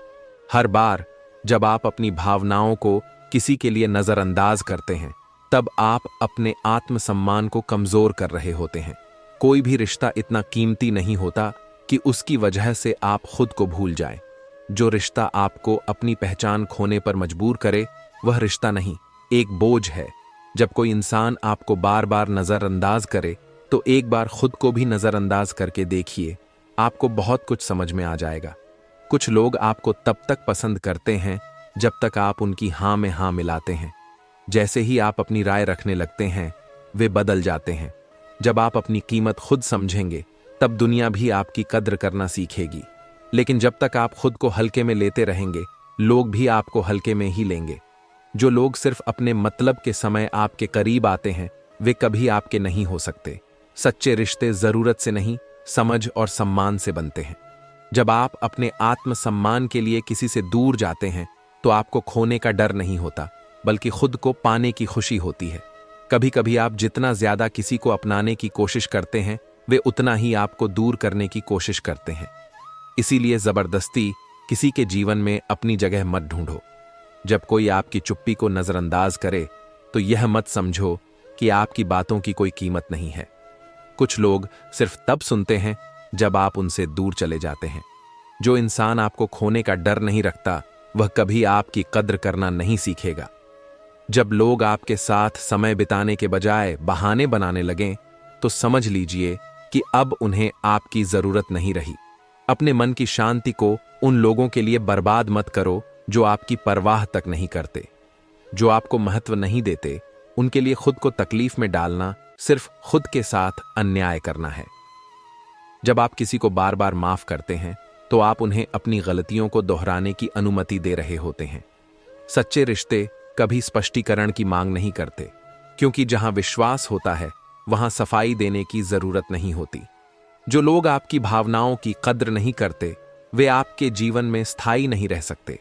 हर बार जब आप अपनी भावनाओं को किसी के लिए नजरअंदाज करते हैं, तब आप अपने आत्मसम्मान को कमजोर कर रहे होते हैं। कोई भी रिश्ता इतना कीमती नहीं होता कि उसकी वजह से आप खुद को भूल जाएं। जो रिश्ता आपको अपनी पहचान खोने पर मजबूर करे, वह रिश्ता नहीं, एक बोझ है। जब कोई इंसान आपको बार बार नजरअंदाज करे, तो एक बार खुद को भी नजरअंदाज करके देखिए, आपको बहुत कुछ समझ में आ जाएगा। कुछ लोग आपको तब तक पसंद करते हैं जब तक आप उनकी हां में हां मिलाते हैं। जैसे ही आप अपनी राय रखने लगते हैं, वे बदल जाते हैं। जब आप अपनी कीमत खुद समझेंगे, तब दुनिया भी आपकी कद्र करना सीखेगी। लेकिन जब तक आप खुद को हल्के में लेते रहेंगे, लोग भी आपको हल्के में ही लेंगे। जो लोग सिर्फ अपने मतलब के समय आपके करीब आते हैं, वे कभी आपके नहीं हो सकते। सच्चे रिश्ते जरूरत से नहीं, समझ और सम्मान से बनते हैं। जब आप अपने आत्मसम्मान के लिए किसी से दूर जाते हैं, तो आपको खोने का डर नहीं होता, बल्कि खुद को पाने की खुशी होती है। कभी कभी आप जितना ज्यादा किसी को अपनाने की कोशिश करते हैं, वे उतना ही आपको दूर करने की कोशिश करते हैं। इसीलिए जबरदस्ती किसी के जीवन में अपनी जगह मत ढूंढो। जब कोई आपकी चुप्पी को नजरअंदाज करे, तो यह मत समझो कि आपकी बातों की कोई कीमत नहीं है। कुछ लोग सिर्फ तब सुनते हैं जब आप उनसे दूर चले जाते हैं। जो इंसान आपको खोने का डर नहीं रखता, वह कभी आपकी कद्र करना नहीं सीखेगा। जब लोग आपके साथ समय बिताने के बजाय बहाने बनाने लगें, तो समझ लीजिए कि अब उन्हें आपकी जरूरत नहीं रही। अपने मन की शांति को उन लोगों के लिए बर्बाद मत करो जो आपकी परवाह तक नहीं करते। जो आपको महत्व नहीं देते, उनके लिए खुद को तकलीफ में डालना सिर्फ खुद के साथ अन्याय करना है। जब आप किसी को बार बार माफ करते हैं, तो आप उन्हें अपनी गलतियों को दोहराने की अनुमति दे रहे होते हैं। सच्चे रिश्ते कभी स्पष्टीकरण की मांग नहीं करते, क्योंकि जहां विश्वास होता है, वहां सफाई देने की जरूरत नहीं होती। जो लोग आपकी भावनाओं की कद्र नहीं करते, वे आपके जीवन में स्थायी नहीं रह सकते।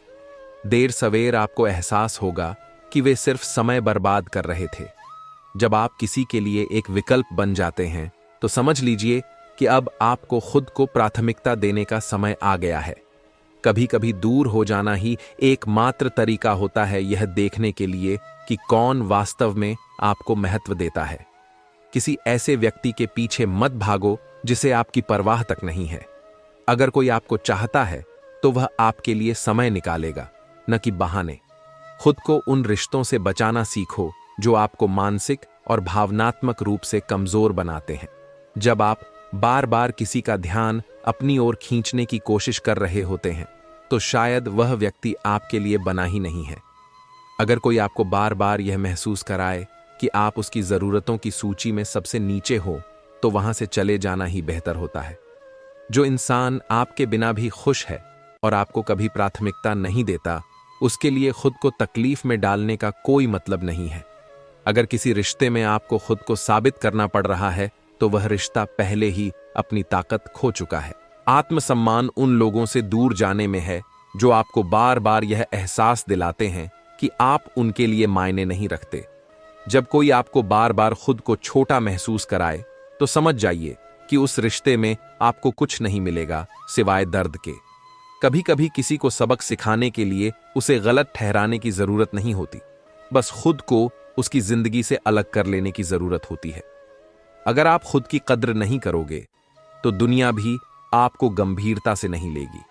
देर सवेर आपको एहसास होगा कि वे सिर्फ समय बर्बाद कर रहे थे। जब आप किसी के लिए एक विकल्प बन जाते हैं, तो समझ लीजिए कि अब आपको खुद को प्राथमिकता देने का समय आ गया है। कभी कभी दूर हो जाना ही एकमात्र तरीका होता है यह देखने के लिए कि कौन वास्तव में आपको महत्व देता है। किसी ऐसे व्यक्ति के पीछे मत भागो जिसे आपकी परवाह तक नहीं है। अगर कोई आपको चाहता है, तो वह आपके लिए समय निकालेगा, न कि बहाने। खुद को उन रिश्तों से बचाना सीखो जो आपको मानसिक और भावनात्मक रूप से कमजोर बनाते हैं। जब आप बार बार किसी का ध्यान अपनी ओर खींचने की कोशिश कर रहे होते हैं, तो शायद वह व्यक्ति आपके लिए बना ही नहीं है। अगर कोई आपको बार बार यह महसूस कराए कि आप उसकी जरूरतों की सूची में सबसे नीचे हो, तो वहां से चले जाना ही बेहतर होता है। जो इंसान आपके बिना भी खुश है और आपको कभी प्राथमिकता नहीं देता, उसके लिए खुद को तकलीफ में डालने का कोई मतलब नहीं है। अगर किसी रिश्ते में आपको खुद को साबित करना पड़ रहा है, तो वह रिश्ता पहले ही अपनी ताकत खो चुका है। आत्मसम्मान उन लोगों से दूर जाने में है जो आपको बार बार यह एहसास दिलाते हैं कि आप उनके लिए मायने नहीं रखते। जब कोई आपको बार बार खुद को छोटा महसूस कराए, तो समझ जाइए कि उस रिश्ते में आपको कुछ नहीं मिलेगा सिवाय दर्द के। कभी कभी किसी को सबक सिखाने के लिए उसे गलत ठहराने की जरूरत नहीं होती, बस खुद को उसकी जिंदगी से अलग कर लेने की जरूरत होती है। अगर आप खुद की कद्र नहीं करोगे, तो दुनिया भी आपको गंभीरता से नहीं लेगी।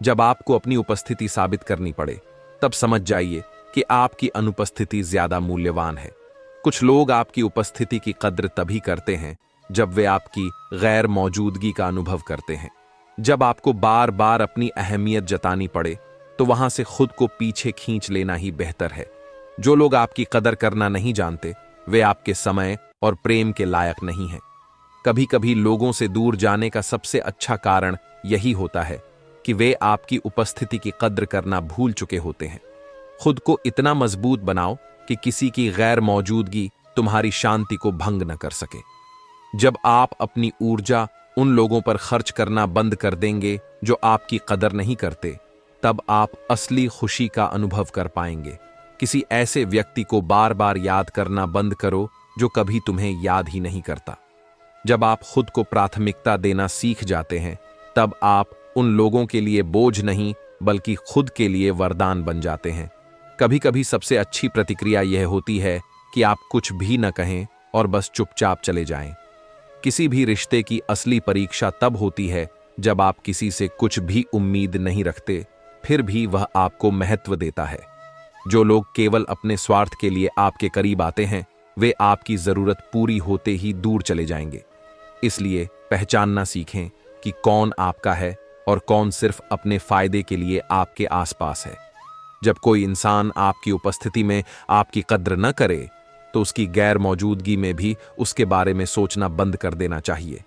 जब आपको अपनी उपस्थिति साबित करनी पड़े, तब समझ जाइए कि आपकी अनुपस्थिति ज्यादा मूल्यवान है। कुछ लोग आपकी उपस्थिति की कद्र तभी करते हैं जब वे आपकी गैर मौजूदगी का अनुभव करते हैं। जब आपको बार बार अपनी अहमियत जतानी पड़े, तो वहां से खुद को पीछे खींच लेना ही बेहतर है। जो लोग आपकी कदर करना नहीं जानते, वे आपके समय और प्रेम के लायक नहीं हैं। कभी कभी लोगों से दूर जाने का सबसे अच्छा कारण यही होता है कि वे आपकी उपस्थिति की कद्र करना भूल चुके होते हैं। खुद को इतना मजबूत बनाओ कि किसी की गैर मौजूदगी तुम्हारी शांति को भंग न कर सके। जब आप अपनी ऊर्जा उन लोगों पर खर्च करना बंद कर देंगे जो आपकी कदर नहीं करते, तब आप असली खुशी का अनुभव कर पाएंगे। किसी ऐसे व्यक्ति को बार बार याद करना बंद करो जो कभी तुम्हें याद ही नहीं करता। जब आप खुद को प्राथमिकता देना सीख जाते हैं, तब आप उन लोगों के लिए बोझ नहीं, बल्कि खुद के लिए वरदान बन जाते हैं। कभी कभी सबसे अच्छी प्रतिक्रिया यह होती है कि आप कुछ भी न कहें और बस चुपचाप चले जाएं। किसी भी रिश्ते की असली परीक्षा तब होती है जब आप किसी से कुछ भी उम्मीद नहीं रखते, फिर भी वह आपको महत्व देता है। जो लोग केवल अपने स्वार्थ के लिए आपके करीब आते हैं, वे आपकी जरूरत पूरी होते ही दूर चले जाएंगे। इसलिए पहचानना सीखें कि कौन आपका है और कौन सिर्फ अपने फायदे के लिए आपके आसपास है। जब कोई इंसान आपकी उपस्थिति में आपकी कद्र न करे, तो उसकी गैर मौजूदगी में भी उसके बारे में सोचना बंद कर देना चाहिए।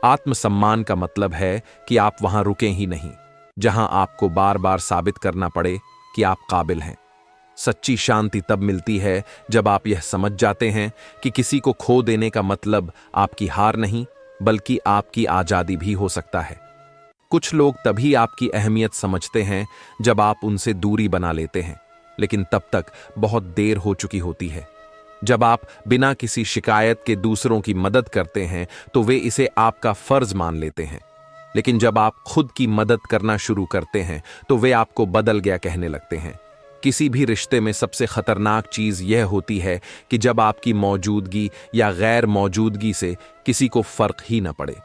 आत्मसम्मान का मतलब है कि आप वहां रुकें ही नहीं जहां आपको बार बार साबित करना पड़े कि आप काबिल हैं। सच्ची शांति तब मिलती है जब आप यह समझ जाते हैं कि किसी को खो देने का मतलब आपकी हार नहीं, बल्कि आपकी आजादी भी हो सकता है। कुछ लोग तभी आपकी अहमियत समझते हैं जब आप उनसे दूरी बना लेते हैं, लेकिन तब तक बहुत देर हो चुकी होती है। जब आप बिना किसी शिकायत के दूसरों की मदद करते हैं तो वे इसे आपका फर्ज मान लेते हैं, लेकिन जब आप खुद की मदद करना शुरू करते हैं तो वे आपको बदल गया कहने लगते हैं। किसी भी रिश्ते में सबसे खतरनाक चीज यह होती है कि जब आपकी मौजूदगी या गैर मौजूदगी से किसी को फर्क ही न पड़े।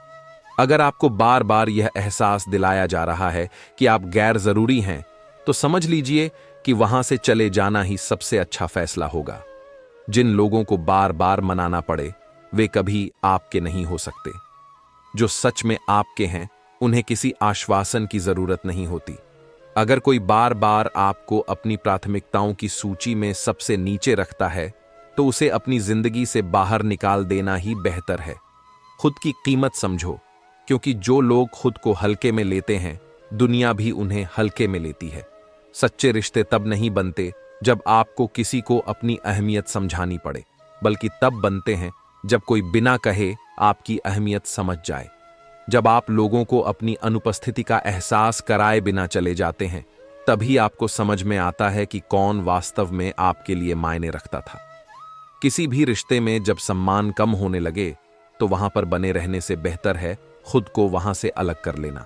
अगर आपको बार बार यह एहसास दिलाया जा रहा है कि आप गैर जरूरी हैं, तो समझ लीजिए कि वहां से चले जाना ही सबसे अच्छा फैसला होगा। जिन लोगों को बार बार मनाना पड़े, वे कभी आपके नहीं हो सकते। जो सच में आपके हैं, उन्हें किसी आश्वासन की जरूरत नहीं होती। अगर कोई बार बार आपको अपनी प्राथमिकताओं की सूची में सबसे नीचे रखता है, तो उसे अपनी जिंदगी से बाहर निकाल देना ही बेहतर है। खुद की कीमत समझो, क्योंकि जो लोग खुद को हल्के में लेते हैं, दुनिया भी उन्हें हल्के में लेती है। सच्चे रिश्ते तब नहीं बनते जब आपको किसी को अपनी अहमियत समझानी पड़े, बल्कि तब बनते हैं जब कोई बिना कहे आपकी अहमियत समझ जाए। जब आप लोगों को अपनी अनुपस्थिति का एहसास कराए बिना चले जाते हैं, तभी आपको समझ में आता है कि कौन वास्तव में आपके लिए मायने रखता था। किसी भी रिश्ते में जब सम्मान कम होने लगे, तो वहां पर बने रहने से बेहतर है खुद को वहां से अलग कर लेना।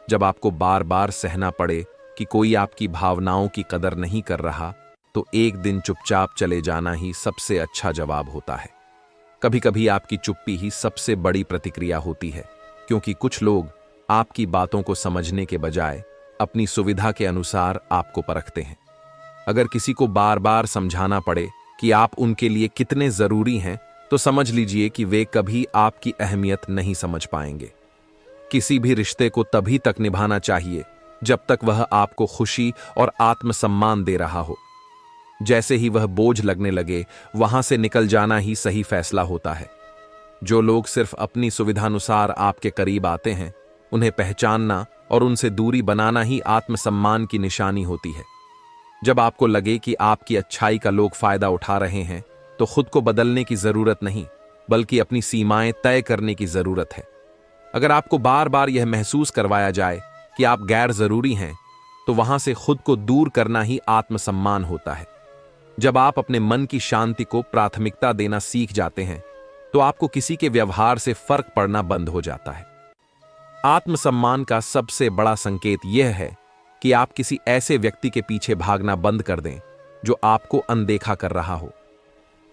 जब आपको बार बार सहना पड़े कि कोई आपकी भावनाओं की कदर नहीं कर रहा, तो एक दिन चुपचाप चले जाना ही सबसे अच्छा जवाब होता है। कभी कभी आपकी चुप्पी ही सबसे बड़ी प्रतिक्रिया होती है, क्योंकि कुछ लोग आपकी बातों को समझने के बजाय अपनी सुविधा के अनुसार आपको परखते हैं। अगर किसी को बार बार समझाना पड़े कि आप उनके लिए कितने जरूरी हैं, तो समझ लीजिए कि वे कभी आपकी अहमियत नहीं समझ पाएंगे। किसी भी रिश्ते को तभी तक निभाना चाहिए जब तक वह आपको खुशी और आत्मसम्मान दे रहा हो। जैसे ही वह बोझ लगने लगे, वहां से निकल जाना ही सही फैसला होता है। जो लोग सिर्फ अपनी सुविधानुसार आपके करीब आते हैं, उन्हें पहचानना और उनसे दूरी बनाना ही आत्मसम्मान की निशानी होती है। जब आपको लगे कि आपकी अच्छाई का लोग फायदा उठा रहे हैं, तो खुद को बदलने की जरूरत नहीं, बल्कि अपनी सीमाएं तय करने की जरूरत है। अगर आपको बार बार यह महसूस करवाया जाए कि आप गैर जरूरी हैं, तो वहां से खुद को दूर करना ही आत्मसम्मान होता है। जब आप अपने मन की शांति को प्राथमिकता देना सीख जाते हैं, तो आपको किसी के व्यवहार से फर्क पड़ना बंद हो जाता है। आत्मसम्मान का सबसे बड़ा संकेत यह है कि आप किसी ऐसे व्यक्ति के पीछे भागना बंद कर दें जो आपको अनदेखा कर रहा हो।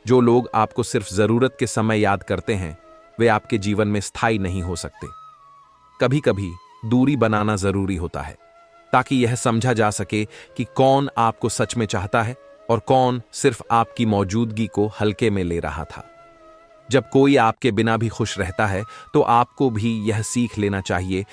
जो लोग आपको सिर्फ जरूरत के समय याद करते हैं, वे आपके जीवन में स्थायी नहीं हो सकते। कभी कभी दूरी बनाना जरूरी होता है, ताकि यह समझा जा सके कि कौन आपको सच में चाहता है और कौन सिर्फ आपकी मौजूदगी को हल्के में ले रहा था। जब कोई आपके बिना भी खुश रहता है, तो आपको भी यह सीख लेना चाहिए